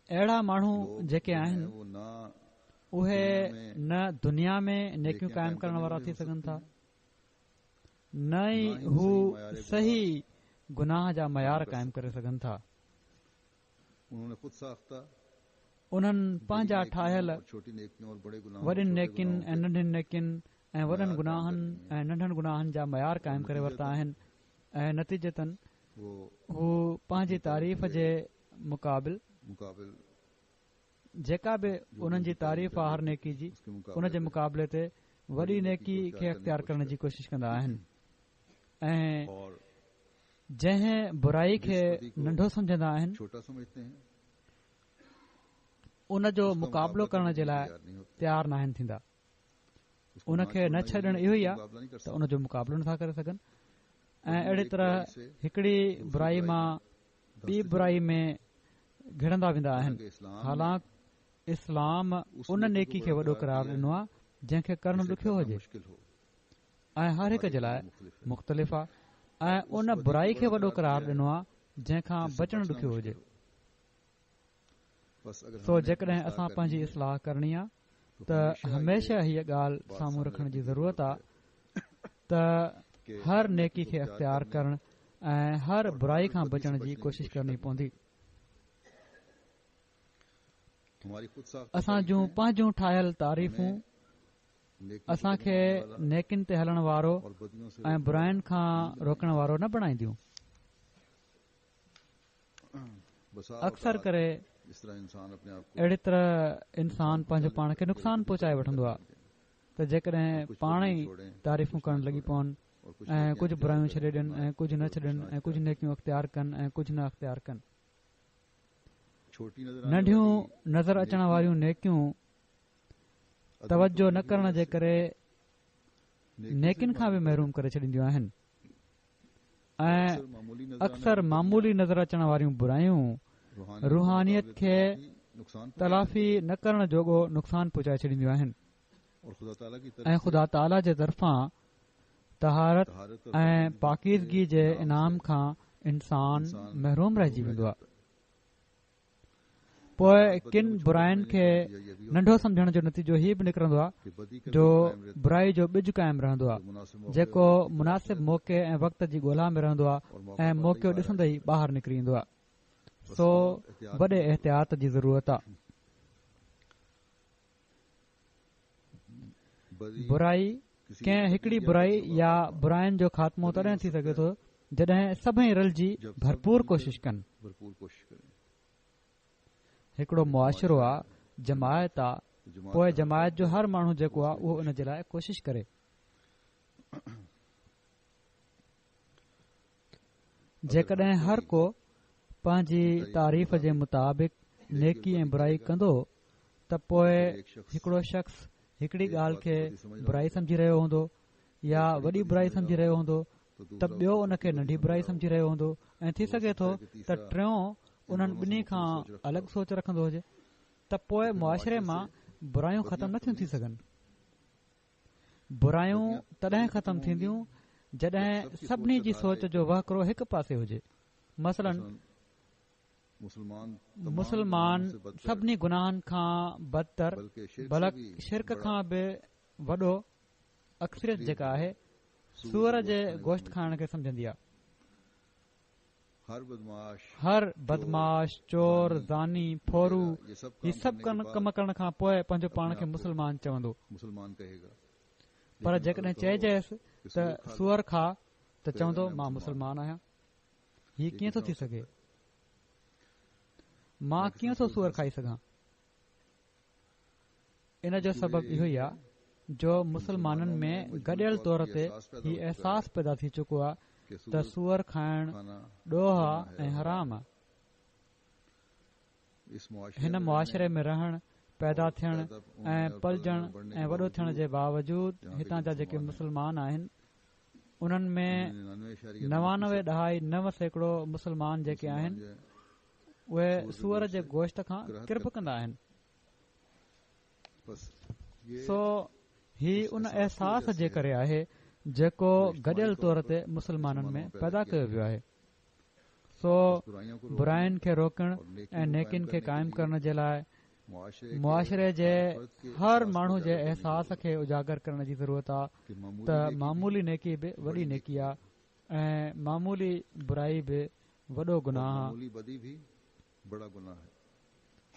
अहिड़ा माण्हू जेके आहिनि उहे न दुनिया में नेकियूं क़ाइमु करण वारा थी सघनि था, न ई हू सही गुनाह जा मयार क़ाइमु करे सघनि था। उन्हनि पंहिंजा ठाहियल वॾियुनि नेकिन ऐं नंढियुनि नेकिन ऐं वॾनि गुनाहनि ऐं नंढनि गुनाहनि जा मयार क़ाइमु करे वरिता आहिनि ऐं नतीजतन हू पंहिंजी तारीफ़ जे मुक़ाबिल जेका बि उन्हनि जी तारीफ़ आहे हर नेकी जी, उन जे मुक़ाबले ते वॾी नेकी खे अख़्तियार करण जी कोशिश कंदा आहिनि ऐं जंहिं बुराई खे नंढो सम्झंदा आहिनि उन जो मुक़ाबिलो करण जे लाइ तयारु न आहिनि थींदा। उनखे न छॾणु इहो ई आहे त उन जो मुक़ाबिलो नथा करे सघनि ऐं अहिड़ी तरह हिकिड़ी बुराई मां ॿी बुराई में घिड़ंदा वेंदा आहिनि। हालांकि इस्लाम उन नेकी खे वॾो करार ॾिनो आहे जंहिंखे करणु ॾुखियो हुजे ऐं हर हिक जे लाइ मुख़्तलिफ़ आहे ऐं उन बुराई खे वॾो करार ॾिनो आहे जंहिंखां बचणु ॾुखियो हुजे। सो जेकॾहिं असां पंहिंजी इस्लाह करणी आहे त हमेशह हीअ ॻाल्हि साम्हूं रखण जी ज़रूरत आहे त हर नेकी खे अख़्तियार करणु ऐं हर बुराई खां बचण जी कोशिश करणी पवंदी। असां जूं पंहिंजूं ठाहियल तारीफ़ूं असांखे नेकिन ते हलण वारो ऐं बुराइनि खां रोकण वारो न बणाईंदियूं। अक्सर करे अहिड़ी तरह इंसान पंहिंजो पाण खे नुक़सान पहुचाए वठंदो आहे त जेकॾहिं पाण ई तारीफ़ूं करण लॻी पवनि ऐं कुझु बुरायूं छॾे ॾियनि ऐं कुझु न छॾनि ऐं कुझु नेकियूं अख़्तियार कनि ऐं कुझु न अख़्तियार कनि। नंढियूं नज़र अचण वारियूं नेकियूं तवजो न करण जे करे नेकिन खां बि महरूम करे छॾींदियूं आहिनि ऐं अक्सर मामूली नज़र अचण वारियूं बुरायूं रूहानियत खे तलाफ़ी न करण जोॻो नुक़सान पहुचाए छॾींदियूं आहिनि ऐं ख़ुदा ताला जे तरफ़ां तहारत ऐं पाकीज़गी जे इनाम खां इंसान महरूम रहिजी वेंदो आहे। पोइ किन बुराइनि खे नंढो सम्झण जो नतीजो हीउ बि निकिरंदो आहे जो बुराई जो ॿिज क़ाइमु रहंदो आहे जेको मुनासिब मौक़े ऐं वक़्त जी ॻोल्हा में रहंदो आहे ऐं मौक़ो ॾिसंदे ई ॿाहिरि निकिरी ईंदो आहे। सो वॾे एहतियात जी ज़रूरत आहे। बुराई कंहिं हिकिड़ी बुराई या बुराइनि जो ख़ात्मो तॾहिं थी सघे थो जॾहिं सभई रलिजी भरपूर कोशिश कनि। हिकिड़ो मुआशिरो आहे, जमायत आहे, पोइ जमायत जो हर माण्हू जेको आहे उहो उन जे लाइ कोशिश करे। जेकॾहिं हर को पंहिंजी तारीफ़ जे मुताबिक़ नेकी ऐं बुराई कंदो त पोइ हिकिड़ो शख़्स हिकिड़ी ॻाल्हि खे बुराई समझी रहियो हूंदो या वॾी बुराई समझी रहियो हूंदो त ॿियो उन खे नंढी बुराई समझी रहियो हूंदो ऐं थी सघे थो त टियों उन्हनि ॿिन्ही खां अलॻि सोच रखंदो हुजे त पोइ मुआशिरे मां बुरायूं ख़तमु नथियूं थी सघनि। बुरायूं तॾहिं ख़तमु थींदियूं जॾहिं सभिनी जी सोच जो वहकिरो हिकु पासे हुजे। मसलन मुसलमान सभिनी गुनाहनि खां बदतर बल्कि शिरक खां बि वॾो अक्सरियत जेका आहे सूअर जे गोश्त खाइण खे समझंदी आहे। हर बदमाश चोर ज़ानी फोरू ही सभु कम करण खां पोइ पंहिंजो पाण खे मुसलमान चवंदो। पर जेकॾहिं चइजेसि त सूअर खा त चवंदो मां मुसलमान आहियां। हीउ कीअं थो थी सघे? मां कीअं थो सूअर खाई सघां? इन जो सबबु इहो ई आहे जो मुसलमाननि में गॾियल तौर ते ही अहसास पैदा थी चुको आहे त सूअर खाइण ॾोह ऐं हराम आहे। हिन मुआशिरे में रहण पैदा थियण ऐं पलजण ऐं वॾो थियण जे बावजूदि हितां जा जेके मुसलमान आहिनि उन्हनि में 99.9% मुसलमान जेके आहिनि उहे सूअर जे गोश्त खां किरप कंदा आहिनि। सो ही उन अहसास जे करे आहे जेको गॾियल तौर ते मुसलमाननि में पैदा कयो वियो आहे। सो बुराइनि खे रोकण ऐं नेकिन खे क़ाइमु करण जे लाइ मुआशिरे जे हर माण्हू जे अहसास खे उजागर करण जी ज़रूरत आहे त मामूली नेकी बि वॾी नेकी आहे ऐं मामूली बुराई बि वॾो गुनाह आहे।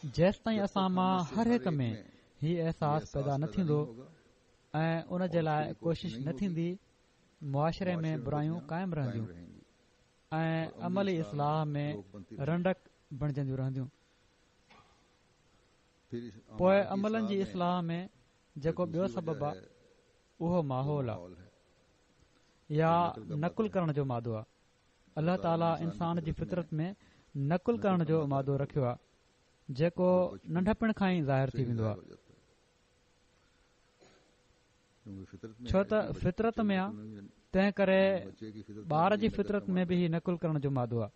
जेसि ताईं असां मां हर हिक में ही अहसास पैदा न थींदो ऐं उन जे लाइ कोशिश न थींदी मुआशिरे में बुरायूं क़ाइमु रहंदियूं ऐं अमली इस्लाह में रंडक बणजंदियूं रहंदियूं। पोइ अमलनि जी इस्लाह में जेको ॿियो सबबु आहे उहो माहौल आहे या नकुल करण जो मादो आहे। अल्लाह ताला इंसान जी फितरत में नकुल करण जो मादो रखियो आहे जेको नंढपण खां ई ज़ाहिर थी वेंदो आहे। छो त फितरत में आहे तंहिं करे ॿार जी फितरत में बि ही नकुल करण जो मादो आहे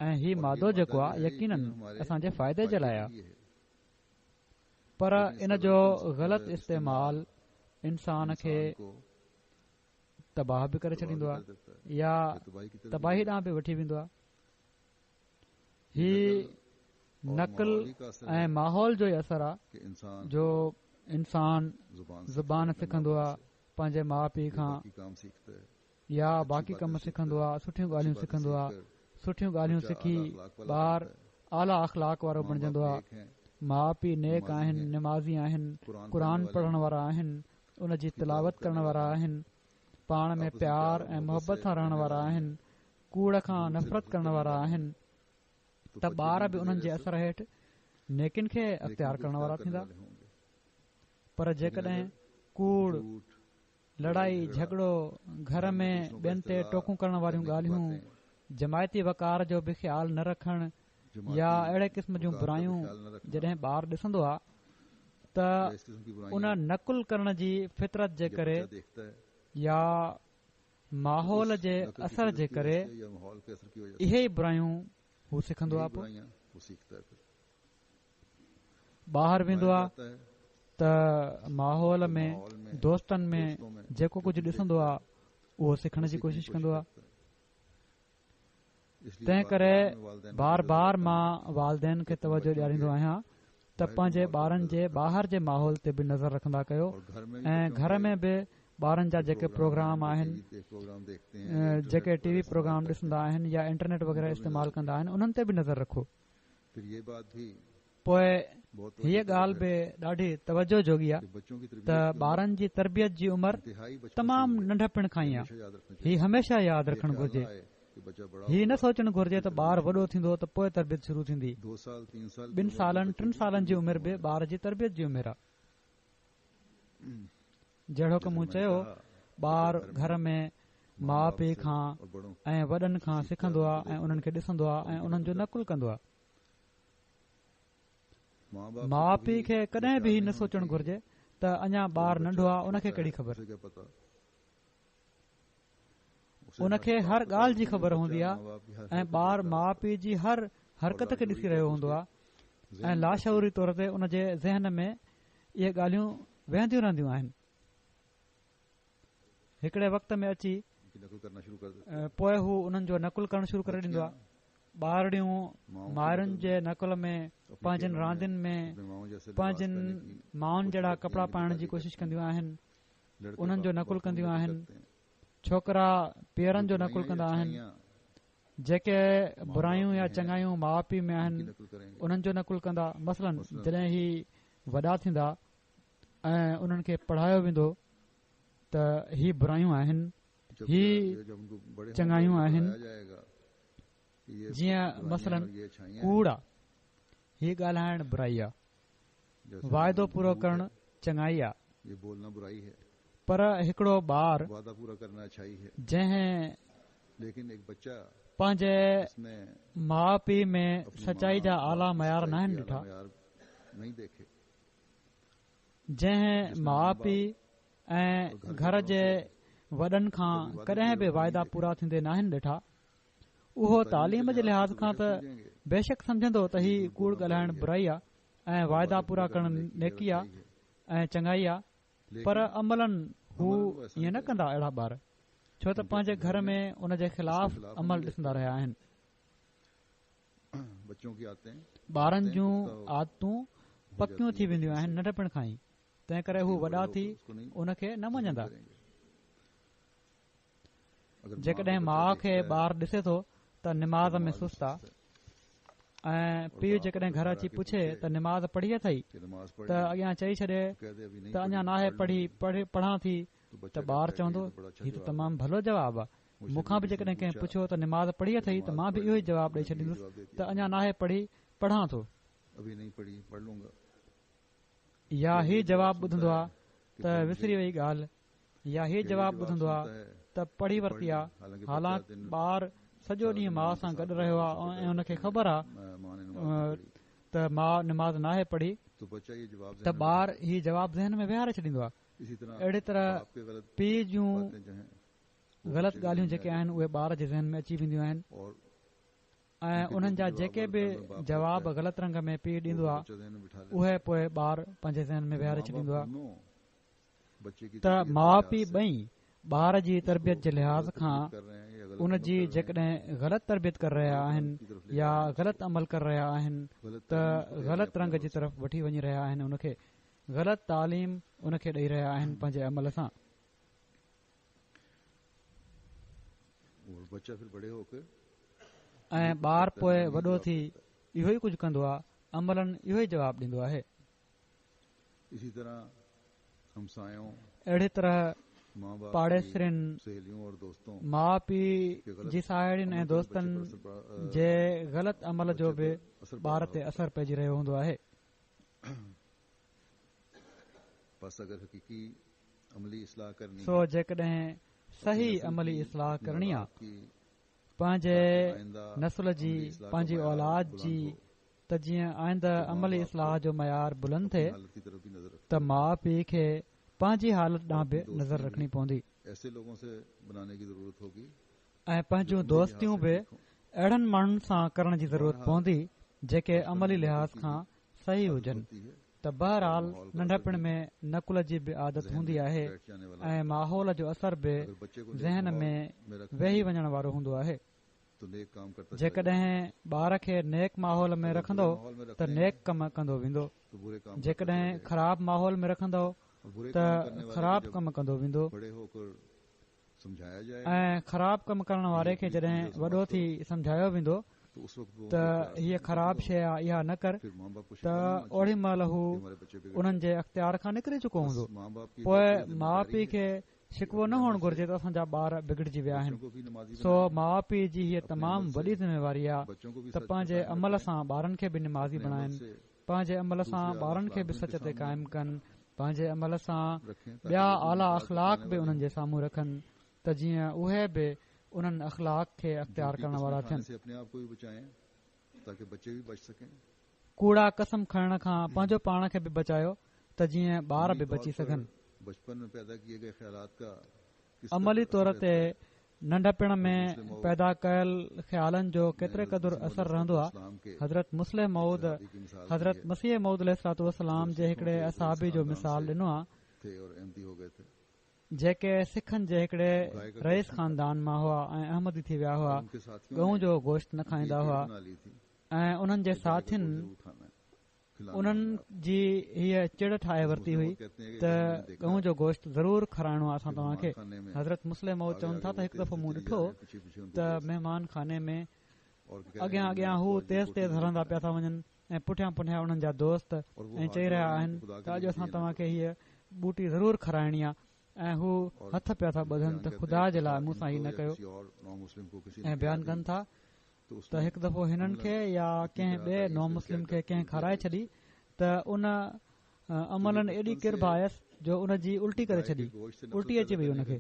ऐं ही मादो जेको आहे यकीनन असांजे फ़ाइदे जे लाइ आहे। पर इन जो ग़लति इस्तेमाल इंसान खे तबाह बि करे छॾींदो आहे या तबाही ॾांहुं बि वठी वेंदो आहे। ही नकुल ऐं माहौल जो ई असर आहे जो इंसान ज़ुबान सिखंदो आहे पंहिंजे माउ पीउ खां या बाक़ी कम सिखंदो आहे, सुठियूं ॻाल्हियूं सिखंदो आहे। सुठियूं ॻाल्हियूं सिखी ॿार आला अख़लाक वारो बणजंदो आहे। माउ पीउ नेक आहिनि, निमाज़ी आहिनि, क़ुर पढ़ण वारा आहिनि, उन जी तिलावत करण वारा आहिनि, पाण में प्यार ऐं मोहबत सां रहण वारा आहिनि, कूड़ खां नफ़रत करण वारा आहिनि त ॿार बि उन्हनि जे असर हेठि नेकिन खे अख़्तियार करण वारा थींदा। पर जेकॾहिं कूड़, लड़ाई झगड़ो, घर में ॿियनि ते टोकूं करण वारियूं ॻाल्हियूं, जमायती वकार जो बि ख़्यालु न रखणु या अहिड़े क़िस्म जूं बुरायूं जॾहिं ॿार ॾिसंदो आहे त उन नकुल करण जी फितरत जे करे या माहौल जे असर जे करे इहे ई बुरायूं हू सिखंदो आहे। पोइ ॿाहिरि वेंदो आहे त माहौल में दोस्तनि में जेको कुझु ॾिसंदो आहे उहो सिखण जी कोशिश कंदो आहे। तंहिं करे बार बार मां वालदेन खे तवजो ॾियारींदो आहियां त पंहिंजे ॿारनि जे ॿाहिरि जे माहौल ते बि नज़र रखंदा कयो ऐं घर में बि ॿारनि जा जेके प्रोग्राम आहिनि, जेके टीवी प्रोग्राम ॾिसंदा आहिनि या इंटरनेट वग़ैरह इस्तेमालु कंदा आहिनि उन्हनि ते बि नज़र रखो। पोइ हीअ ॻाल्हि बि ॾाढी तवजो जोगी आहे त ॿारनि जी तरबियत जी उमिरि तमामु नंढपण खां ई आहे। हीउ हमेशह यादि रखणु घुर्जे। हीउ न सोचणु घुर्जे त ॿार वॾो थींदो त पोइ तरबियत शुरू थींदी। 2 सालनि 3 सालनि जी उमिरि बि ॿार जी तरबियत जी उमिरि आहे। जहिड़ो की मूं चयो ॿार घर में माउ पीउ खां ऐं वॾनि खां सिखंदो आहे ऐं उन्हनि खे ॾिसंदो आहे ऐं उन्हनि जो नकुल कंदो आहे। माउ पीउ खे कॾहिं बि न सोचणु घुर्जे त अञा ॿार नंढो आहे, उनखे कहिड़ी ख़बर। उनखे हर ॻाल्हि जी ख़बर हूंदी आहे ऐं ॿार माउ पीउ जी हर हरकत खे ॾिसी रहियो हूंदो आहे ऐं लाशऊरी तौर ते उन जे ज़हन में इहे ॻाल्हियूं वेहंदियूं रहंदियूं आहिनि। हिकिड़े वक़्त में अची पोइ हू उन्हनि जो नकुल करणु शुरू करे ॾींदो आहे। ॿारड़ियूं माइरुनि जे नकुल में, पंहिंजनि रांदियुनि में पंहिंजनि माउनि जहिड़ा कपिड़ा पाइण जी कोशिशि कंदियूं आहिनि, उन्हनि जो नकुल कंदियूं आहिनि। छोकिरा पीअरनि जो नकुल कंदा आहिनि। जेके बुरायूं या चङायूं माउ पीउ में आहिनि उन्हनि जो नकुल कंदा। मसलन जॾहिं ही वॾा थींदा ऐं उन्हनि खे पढ़ायो वेंदो त ही बुरायूं आहिनि, ही चङायूं आहिनि। जीअं मसलन कूड़ आहे, ही ॻाल्हाइण बुराई आहे, वाइदो पूरो करणु चङाई आहे। पर हिकिड़ो ॿार जंहिं पंहिंजे माउ पीउ में सचाई जा आला मयार न आहिनि ॾिठा, जंहिं माउ पीउ ऐं घर जे वॾनि खां कॾहिं बि वाइदा पूरा थींदे न आहिनि ॾिठा, उहो तालीम जे लिहाज़ खां त बेशक समझंदो त ही कूड़ ॻाल्हाइण बुराई आहे ऐं वाइदा पूरा करणु नेकी आहे ऐं चङाई आहे, पर अमलनि हू ईअं न कंदा अहिड़ा ॿार, छो त पंहिंजे घर में उन जे ख़िलाफ़ अमल ॾिसंदा रहिया आहिनि। ॿारनि जूं आदतूं पकियूं थी वेंदियूं आहिनि नंढपण खां ई, तंहिं करे हू वॾा थी उन खे न मञंदा। जेकॾहिं माउ खे ॿार ॾिसे थो त निमाज़ में सुस्त आहे ऐं पीउ जेकॾहिं घर अची पुछे त निमाज़ पढ़ी अथई त अॻियां चई छॾे त अञा नाहे पढ़ां थी, त ॿार चवंदो हीउ त तमामु भलो जवाबु आहे। मूंखां बि जेकॾहिं कंहिं पुछियो त निमाज़ पढ़ी अथई त मां बि इहो ई जवाबु ॾेई छॾींदुसि त अञा नाहे पढ़ां थो। या ही जवाबु ॿुधंदो आहे त विसरी वई ॻाल्हि, या ही जवाबु ॿुधंदो आहे त पढ़ी वरिती आहे, हालांकि ॿार सॼो ॾींहुं माउ सां गॾु रहियो आहे ऐं उनखे ख़बर आहे त माउ निमाज़ नाहे पढ़ी, त ॿार ही जवाबु ज़हन में विहारे छॾींदो आहे। अहिड़ी तरह पीउ जूं ग़लति ॻाल्हियूं जेके आहिनि उहे ॿार जे ज़हन में अची वेंदियूं आहिनि ऐं उन्हनि जा जेके बि जवाब ग़लति रंग में पीउ ॾींदो आहे उहे पोइ ॿार पंहिंजे ज़हन में विहारे छॾींदो आहे। त माउ पीउ ॿई ॿार जी तरबियत जे लिहाज़ खां उन जी जेकॾहिं ग़लति तरबियत करे रहिया आहिनि या ग़लति अमल करे रहिया आहिनि त ग़लति रंग जी तरफ़ वठी वञी रहिया आहिनि, उनखे ग़लति तालीम उनखे ॾेई रहिया आहिनि पंहिंजे अमल सां। ऐं ॿार पोइ वॾो थी इहो ई कुझु कंदो आहे, अमलनि इहो ई जवाबु ॾींदो आहे। अहिड़ी तरह पाड़ेसरियुनि, माउ पीउ जी साहेड़ियुनि ऐं दोस्तनि जे ग़लति अमल जो बि ॿार ते असरु पइजी रहियो हूंदो आहे। सो जेकॾहिं सही अमली इस्लाह करणी आहे पंहिंजे नस्ल जी, पंहिंजी औलाद जी, त जीअं आईंदह अमली इस्लाह जो मयार बुलंद थिए त माउ पीउ खे पंहिंजी हालत ॾांहुं बि नज़र रखणी पवंदी ऐं पंहिंजूं दोस्तियूं बि अहिड़नि माण्हुनि सां करण जी ज़रूरत पवंदी जेके अमली लिहाज़ खां सही हुजनि। त बहरहाल नंढपण में नकुल जी बि आदत हूंदी आहे ऐं माहौल जो असर बि ज़हन में वेही वञण वारो हूंदो आहे। जेकॾहिं ॿार खे नेक माहौल में रखंदो त नेक कम कंदो वेंदो, जेकॾहिं ख़राब माहौल में रखंदो त ख़राब कम कंदो वेंदो ऐं ख़राब कम करण वारे खे जॾहिं वॾो थी सम्झायो वेंदो त हीअ ख़राब शइ आहे, इहा न कर, त ओड़ी महिल हू उन्हनि जे अख़्तियार खां निकिरी चुको हूंदो। पोइ माउ पीउ खे शिकवो न हुअणु घुर्जे त असांजा ॿार बिगड़जी विया आहिनि। सो माउ पीउ जी हीअ तमामु वॾी ज़िम्मेवारी आहे त पंहिंजे अमल सां ॿारनि खे बि निमाज़ी बणाइनि, पंहिंजे अमल सां ॿारनि खे बि सच ते क़ाइमु कनि, पंहिंजे अमल सां ॿिया आला अख़लाक बि उन्हनि जे साम्हूं रखनि त त जीअं उहे बि उन्हनि अख़लाक खे अख़्तियार करण वारा थियनि. कूड़ा कसम खणण खां पंहिंजो पाण खे बि बचायो त जीअं ॿार बि बची सघनि. अमली तौर ते नंढपिण में पैदा कयल ख़्यालनि जो केतिरे क़दुरु असर रहंदो आहे. हज़रत मुस्लिम मऊद हज़रत मसीह मऊद अलैहिस्सलाम जे हिकिड़े असहाबी जो मिसाल ॾिनो आहे जेके सिखनि जे हिकिड़े रईस ख़ानदान मां हुआ ऐं अहमदी थी विया हुआ. गऊं जो गोश्त न खाईंदा हुआ ऐं उन्हनि जे साथियुनि उन्हनि जी हीअ चिड़ ठाहे वरिती हुई त गऊं जो गोश्त ज़रूर खाराइणो आहे असां तव्हांखे. हज़रत मुस्लिम मऊद चवनि था त हिकु दफ़ो मूं ॾिठो त महिमान खाने में अॻियां अॻियां हू तेज़ तेज़ हलंदा पिया था वञनि ऐं पुठियां पुठियां उन्हनि जा दोस्त ऐं चई रहिया आहिनि त अॼु असां तव्हांखे हीअ बूटी ज़रूर खाराइणी आहे ऐं हू हथ पिया था ॿधनि त ख़ुदा जे लाइ मूं सां हीअ न कयो. ऐं बयानु कनि था त हिकु दफ़ो हिननि खे या कंहिं ॿिए नौ मुस्लिम खे कंहिं खाराए छॾी त उन अमलनि एॾी किरब आयसि जो उन जी उल्टी करे छॾी. उल्टी अची वई उनखे.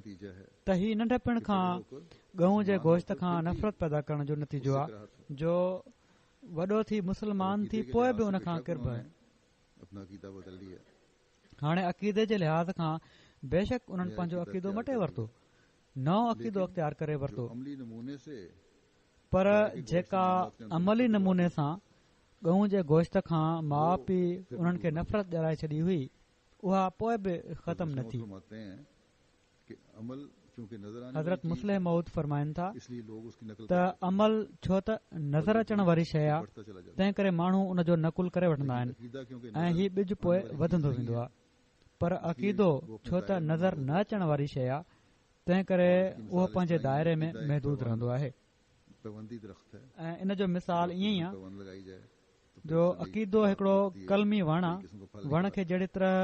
त हीउ नंढपिण खां गऊं जे गोश्त खां नफ़रत पैदा करण जो नतीजो आहे जो वॾो थी मुस्लमान थी पोइ बि उन खां किरब आहे. हाणे अक़ीदे जे लिहाज़ खां बेशक उन्हनि पंहिंजो अक़ीदो मटे वरितो, नओं अक़ीदो अख़्तियार करे वरितो, पर जेका अमली नमूने सां गऊं जे गोश्त खां माउ पीउ उन्हनि खे नफ़रत ॼाराए छॾी हुई उहा पोइ बि ख़तम न थी. हज़रत मुस्लिम मऊद फरमाइनि था त अमल छो त नज़र अचण वारी शइ आहे तंहिं करे माण्हू उन जो नकुल करे वठंदा आहिनि ऐं हीउ ॿिज पोइ वधंदो वेंदो आहे. पर अक़ीदो छो त नज़र न अचण वारी शइ आहे तंहिं करे उहो पंहिंजे दायरे में महदूद रहंदो आहे. ऐं इन जो मिसाल ईअं ई आहे जो अक़ीदो हिकिड़ो कलमी वण आहे. वण खे जहिड़ी तरह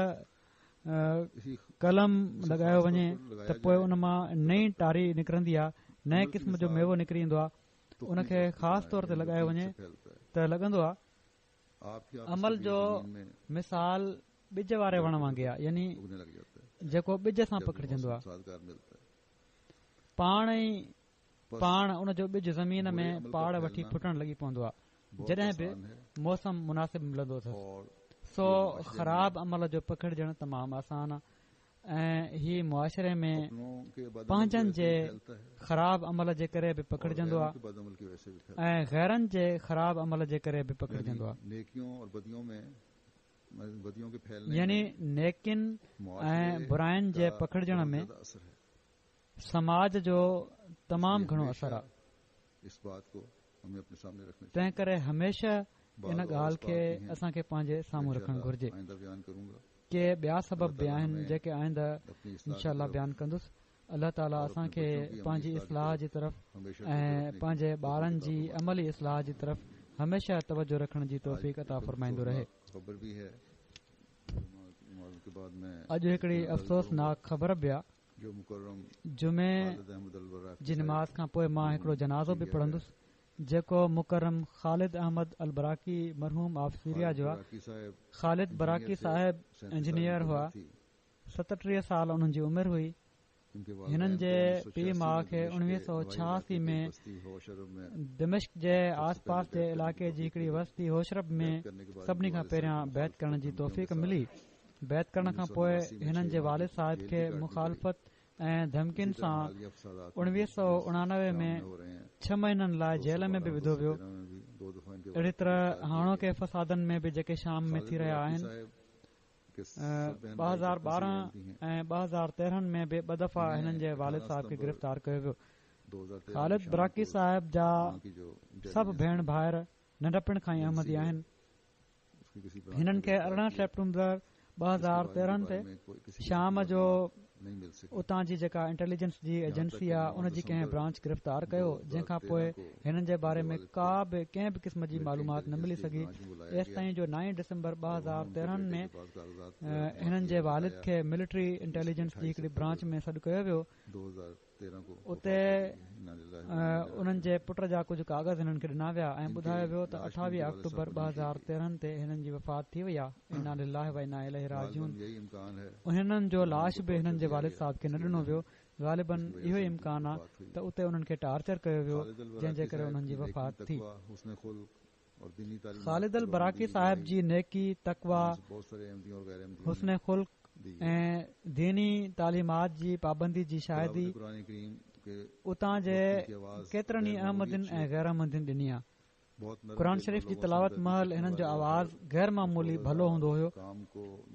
कलम लॻायो वञे त पोइ उन मां नई टारी निकिरंदी आहे, नए क़िस्म जो मेवो निकिरी ईंदो आहे. उनखे ख़ासि तौर ते लॻायो वञे त लॻंदो आहे अमल जो मिसाल ॿिज वारे वण वांगुरु आहे, यानी जेको ॿिज सां पकड़जंदो आहे. पाण उन जो ॿिज ज़मीन में पाड़ वठी फुटण लॻी पवंदो आहे जॾहिं बि मौसम मुनासिब मिलंदो अथसि. सो ख़राब अमल जो पकड़जणु तमामु आसान आहे ऐं हीउ मुआशिरे में पंहिंजनि जे ख़राब अमल जे करे बि पकड़जंदो आहे ऐं गैरनि जे ख़राब अमल जे करे बि पकड़जंदो आहे. यानी नेकिन ऐं बुराइनि जे पकड़जण में समाज जो तमामु घणो असर आहे. तंहिं करे हमेशा इन ॻाल्हि खे असांखे पंहिंजे साम्हूं रखणु घुर्जे. के ॿिया सबब बि आहिनि जेके आईंदा इंशाअल्लाह बयानु कंदुसि. अल्लाह ताला असांखे पंहिंजी इस्लाह जी तरफ़ ऐं पंहिंजे ॿारनि जी अमली इस्लाह जी तरफ़ हमेशा तवजो रखण जी तौफ़ीक़ अता फरमाईंदो रहे. अॼु हिकिड़ी अफ़सोसनाक ख़बर बि आहे. जुमे जी नमाज़ खां पोइ मां हिकिड़ो जनाज़ो बि पढ़ंदुसि जेको मुकरम ख़ालिद अहमद अल बराकी मरहूम ऑफ सीरिया जो आहे. ख़ालिद बराकी साहिब इंजीनियर हुआ. 37 साल उन्हनि जी उमिरि हुई. हिननि जे पीउ माउ खे 1986 में दिमिश्क जे आस पास जे इलाइक़े जी हिकिड़ी वस्ती होशरब में सभिनी खां पहिरियां बैत करण जी तौफ़ीक़ मिली. बैत करण खां पोइ हिननि जे वालिद साहिब खे मुखालफ़त ऐं धमकियुनि सां 1989 में 6 महीननि लाइ जेल में बि विधो वियो. अहिड़ी तरह हाणोके फ़सादनि में बि जेके शाम में थी रहिया आहिनि 2012 ऐं 2013 में बि 2 दफ़ा हिननि जे वालिद साहिब खे गिरफ़्तार कयो वियो. ख़ालिद बराकी साहिब जा सभु भेण भाइर नंढपिण खां ई अहमदी आहिनि. हिननि खे 18 सेप्टेम्बर 2013 ते शाम जो उतां जी जेका इंटेलिजेंस जी एजेंसी आहे उन जी कंहिं ब्रांच गिरफ़्तार कयो जंहिंखां पोइ हिननि जे बारे में का बि कंहिं बि क़िस्म जी मालूमात न मिली सघी. एसि ताईं जो 9 दिसंबर 2013 में हिननि जे वालिद खे मिलिट्री इंटेलिजेंस जी हिकिड़ी ब्रांच में सॾु कयो वियो. उते उन्हनि जे पुट जा कुझु कागज़ हिननि खे ॾिना विया ऐं ॿुधायो वियो त 28 अक्टूबर 2013 ते हिननि जी वफ़ात थी वई आहे. इन्ना लिल्लाहि व इन्ना इलैहि राजिऊन. हिननि जो लाश बि हिननि जे वालिद साहिब खे न ॾिनो वियो ग़ालिबन इहो ई इम्कान आहे त उते उन्हनि खे टार्चर कयो वियो जंहिं जे करे उन्हनि जी वफ़ात थी। ख़ालिद अल बराकी साहिब जी नेकी तक़वा हुस्न ख़ुल्क़ ऐं दीनी तालीमात जी पाबंदी जी शाहिदी उतां जे केतिरनि ई अहमदिन ऐं गैर अहमदिन ॾिनी आहे। क़ुर शरीफ़ जी तलावत महल हिननि जो आवाज़ गैर मामूली भलो हूंदो हुयो।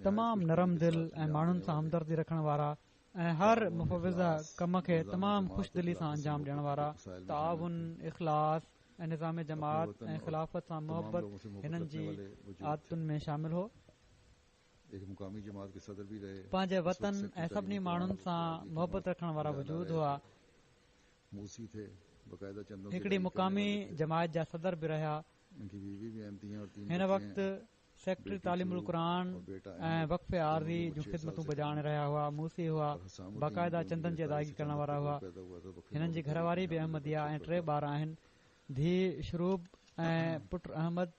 तमामु नरम दिल ऐं माण्हुनि सां हमदर्दी रखण वारा ऐं हर मुफ़विज़ा कम खे तमामु ख़ुशि दिली सां अंजाम ॾियण वारा, ताउन, इख़लास ऐं निज़ाम जमात ऐं ख़िलाफ़त सां मुहबत हिननि जी आदतुनि में शामिल हो। पंहिंजे वतन ऐं सभिनी माण्हुनि सां मुहबत रखण वारा वजूद हुआ। हिकड़ी मुक़ामी जमायत जा सदर बि रहिया। हिन वक़्तु सेक्रेटरी तालीमुल क़ुरान ऐं वक़फ़े आरज़ी जूं ख़िदमतूं बजाइण रहिया हुआ। मूसी हुआ, बाक़ाइदा चंदनि जी अदायगी करण वारा हुआ। हिननि जी घरवारी बि अहमदिया ऐं 3 ॿार आहिनि, धीउ शरूब ऐं पुटु अहमद।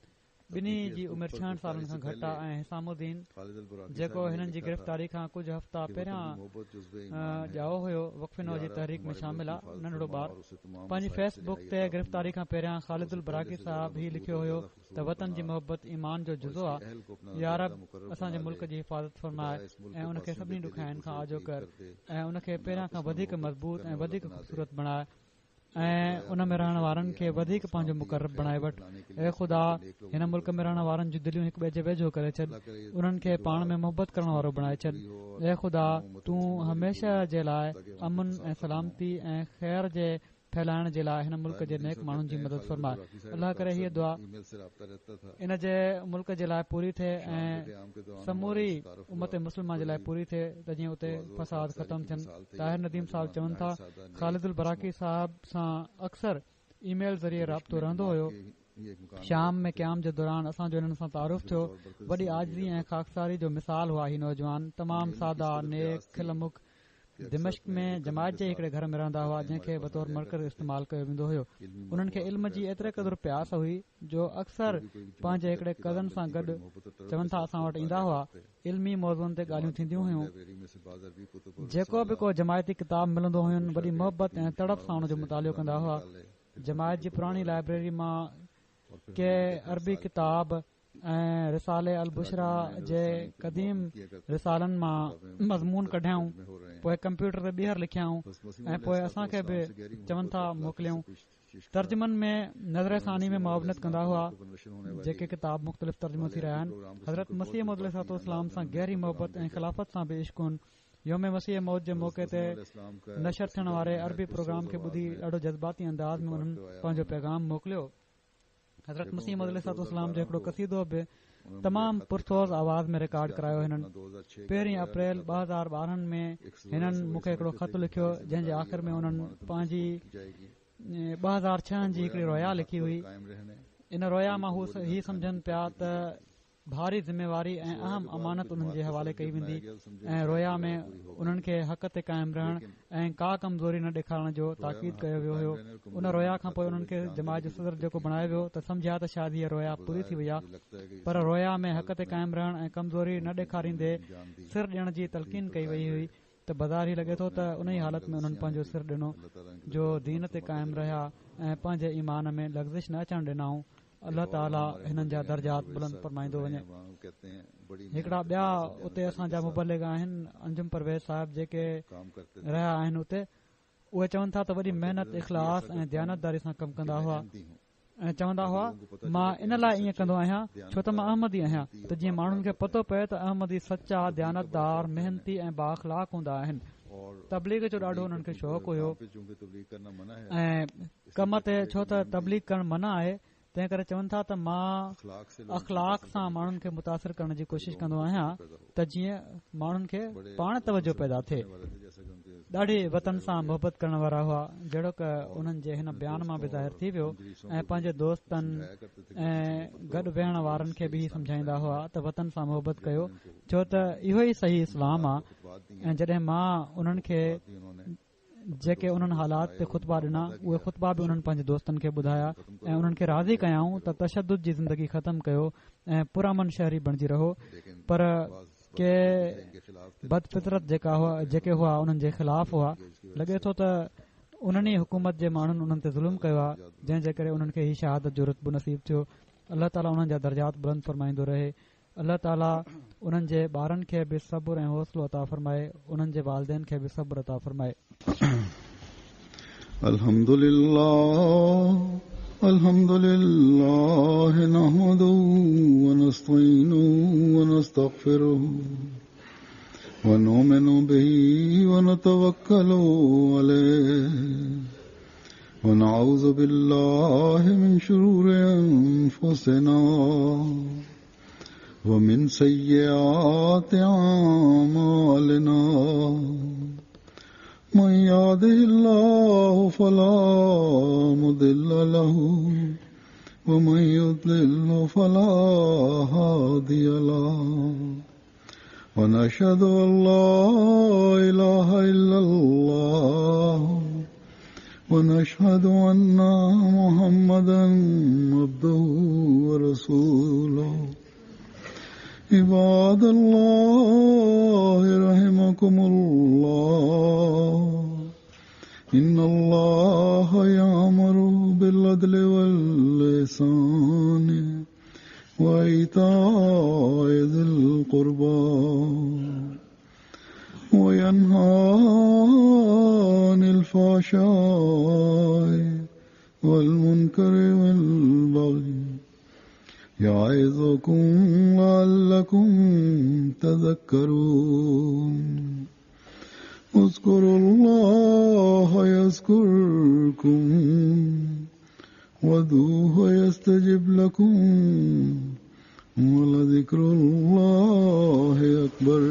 ॿिन्ही जी उमिरि 66 सालनि खां घटि आहे ऐं हिसामुद्दीन जेको हिननि जी गिरफ़्तारी खां कुझु हफ़्ता पहिरियां ॼाओ हुयो वक़फ़े नौ जी तहरीक में शामिल आहे। नंढड़ो ॿारु पंहिंजी फेसबुक ते गिरफ़्तारी खां पहिरियां ख़ालिद अल बराकी साहब ही लिखियो हुयो त वतन जी मोहबत ईमान जो जुज़ो आहे। या रब असांजे मुल्क जी हिफ़ाज़त फरमाए ऐं उनखे सभिनी ॾुखियाईनि खां आजो कर ऐं उनखे पहिरियां खां वधीक मज़बूत ऐं वधीक ख़ूबसूरत बणाए ऐं उन में रहण वारनि खे वधीक पंहिंजो मुक़ररु बणाए वठि। ऐं ख़ुदा हिन मुल्क में रहण वारनि जूं दिलियूं हिक ॿिए जे वेझो करे छॾ, उन्हनि खे पाण में मोहबत करण वारो बणाए छॾ। ऐं ख़ुदा तूं हमेशह जे लाइ अमन ऐं सलामती ऐं ख़ैर जे फैलाइण जे लाइ हिन मुल्क जे नेक माण्हुनि जी मदद फरमाए। अलाह करे हीअ दुआ इन जे मुल्क जे लाइ पूरी थिए ऐं समूरी उम्मत मुस्लिमा जे लाइ पूरी थिए त जीअं उते फसाद ख़तम थियनि। ताहिर नदीम साहब चवनि था ख़ालिद अल बराकी साहब सां अक्सर ईमेल ज़रिए राब्तो रहंदो हुयो। शाम में क़याम जे दौरान असांजो हिननि सां तारुफ़ थियो। वॾी आजिज़ी ऐं ख़ाकसारी जो मिसाल हुआ। ही नौजवान तमामु सादा, नेक, खिलमुख दिमश्क में जमायत जे हिकड़े घर में रहंदा हुआ जंहिंखे बतौर मरकज़ इस्तेमाल कयो वेंदो हुयो। उन्हनि खे इल्म जी एतिरे क़दुरु प्यास हुई जो अक्सर पंहिंजे हिकड़े कज़न सां गॾु चवनि था असां वटि ईंदा हुआ। इल्मी मौज़ुअनि ते ॻाल्हियूं थींदियूं हुयूं। जेको बि को जमायती किताब मिलंदो हुयुनि वॾी मोहबत ऐं तड़प सां हुन जो मुतालो कंदा हुआ। जमायत जी पुराणी लाइब्रेरी मां के अरबी किताब ऐं रिसाले अल बुशरा जे क़दीम रिसालनि मां मज़मून कढियाऊं, पोइ कंप्यूटर ते ॿीहर लिखियाऊं ऐं पोइ असांखे बि चवनि था मोकिलियूं। तर्जुमनि में नज़र सानी में मुआवनत कंदा हुआ। जेके किताब मुख़्तलिफ़ तर्जुमो थी रहिया आहिनि। हज़रत मसीह मौद अलैहिस्सलाम सां गहरी मोहबत ऐं ख़िलाफ़त सां बि इश्क़ुन। योम मसीह मौत जे मौक़े ते नशर थियण वारे अरबी प्रोग्राम खे ॿुधी ॾाढो जज़्बाती अंदाज़ में उन्हनि पंहिंजो पैगाम मोकिलियो। हज़रत मसीह मौद अलैहिस्सलाम जो हिकड़ो क़सीदो बि तमामु पुरसोज़ आवाज़ में रिकॉर्ड करायो हिननि। 1 अप्रैल 2012 में हिननि मूंखे हिकड़ो ख़त लिखियो जंहिं जे आख़िर में उन्हनि पंहिंजी 2006 जी हिकड़ी रोया लिखी हुई। इन रोया मां हू ही सम्झनि पिया त भारी ज़िम्मेवारी ऐं अहम अमानत उन्हनि जे हवाले कई वेंदी ऐं रोया में उन्हनि खे हक़ ते क़ाइमु रहण ऐं का कमज़ोरी न ॾेखारण जो ताक़ीद कयो वियो हुयो। उन रोया खां पोइ उन्हनि खे जमायत जो सदर जेको बणायो वियो त सम्झिया त शायदि हीअ रोया पूरी थी वई आहे, पर रोया में हक़ ते क़ाइमु रहण ऐं कमज़ोरी न ॾेखारींदे सिर ॾियण जी तलक़ीन कई वई हुई त बाज़ार ई लॻे थो त उन ई हालत में उन्हनि पंहिंजो सिर ॾिनो जो दीन ते क़ाइमु रहिया ऐं पंहिंजे ईमान में लग़्ज़िश न अचणु ॾिनऊं। अल्लाह ताला हिननि जा दर्जात बुलंद फरमाईंदो वञे। हिकिड़ा ॿिया उते असांजा मुबलिग आहिनि अंजुम परवेज़ साहिब जेके रहिया आहिनि उते। उहे चवनि था त वॾी महिनत, इख़लास ऐं दयानतदारी सां कमु कंदा हुआ ऐं चवंदा हुआ मां इन लाइ ईअं कंदो आहियां छो त मां अहमदी आहियां त जीअं माण्हुनि खे पतो पए त अहमदी सचा, दयानतदार, मेहनती ऐं बाअख़लाक़ हूंदा आहिनि। तबलीग जो ॾाढो उन्हनि खे शौक़ु हुयो ऐं कम ते छो त तबलीग करणु मना आहे तंहिं करे चवनि था त मां अख़लाक़ सां माण्हुनि खे मुतासिर करण जी कोशिशि कंदो आहियां त जीअं माण्हुनि खे पाण तवजो पैदा थिए। ॾाढी वतन सां मुहबत करण वारा हुआ जहिड़ो की उन्हनि जे हिन बयान मां बि ज़ाहिर थी वियो ऐं पंहिंजे दोस्तनि ऐं गॾु वेहण वारनि खे बि सम्झाईंदा हुआ त वतन सां मुहबत कयो छो त इहो ई सही इस्लाम आहे। ऐं जॾहिं मां उन्हनि खे जेके उन्हनि हालात ते ख़ुतबा ॾिना उहे ख़ुतबा बि उन्हनि पंहिंजे दोस्तनि खे ॿुधाया ऐं उन्हनि खे राज़ी कयाऊं त तशदुद जी ज़िंदगी ख़तमु कयो ऐं पुरअमन शहरी बणिजी रहो। पर के बद फितरत जेके हुआ उन्हनि जे ख़िलाफ़ हुआ। लॻे थो त उन्हनि ई हुकूमत जे माण्हुनि उन्हनि ते ज़ुल्म कयो आहे, जंहिंजे करे उन्हनि खे ही शहादत जो रुतबो नसीब थियो। अल्लाह ताला उन्हनि जा दर्जात बुलंद फरमाईंदो रहे। अल्लाह ताला उन्हनि जे ॿारनि खे बि सब्र ऐं हौसलो अता फरमाए, उन्हनि जे वालिदैन खे बि सब्र अता फरमाए। अल्हम्दुलिल्लाह नहमदुहु व नस्तईनुहु व नस्तगफिरुहु व नु'मिनु बिही व नतवक्कलु अलैहि व नऊज़ु बिल्लाहि मिन शुरूरि अनफुसिना व मिन सय्यिआति अअमालिना मन यहदिहिल्लाहु फला मुदिल्ल लहु व मन युद्लिल्हु फला हादिय लहु व नशहदु अन ला इलाहा इल्लल्लाह व नशहदु अन्ना मुहम्मदन अब्दुहु व रसूलुहु। इबादल्लाह रहमकुमुल्लाह इन्नल्लाह यअमुरु बिल-अदलि वल-इहसानि व ईताइ ज़िल क़ुर्बा व यन्हा अनिल फ़हशाइ वल मुनकरि वल बग़य यअज़ुकुम लअल्लकुम तज़क्करून। उज़्कुरुल्लाह यज़्कुरकुम वदूहु यस्तजिब लकुम व लज़िक्रुल्लाहि अकबर।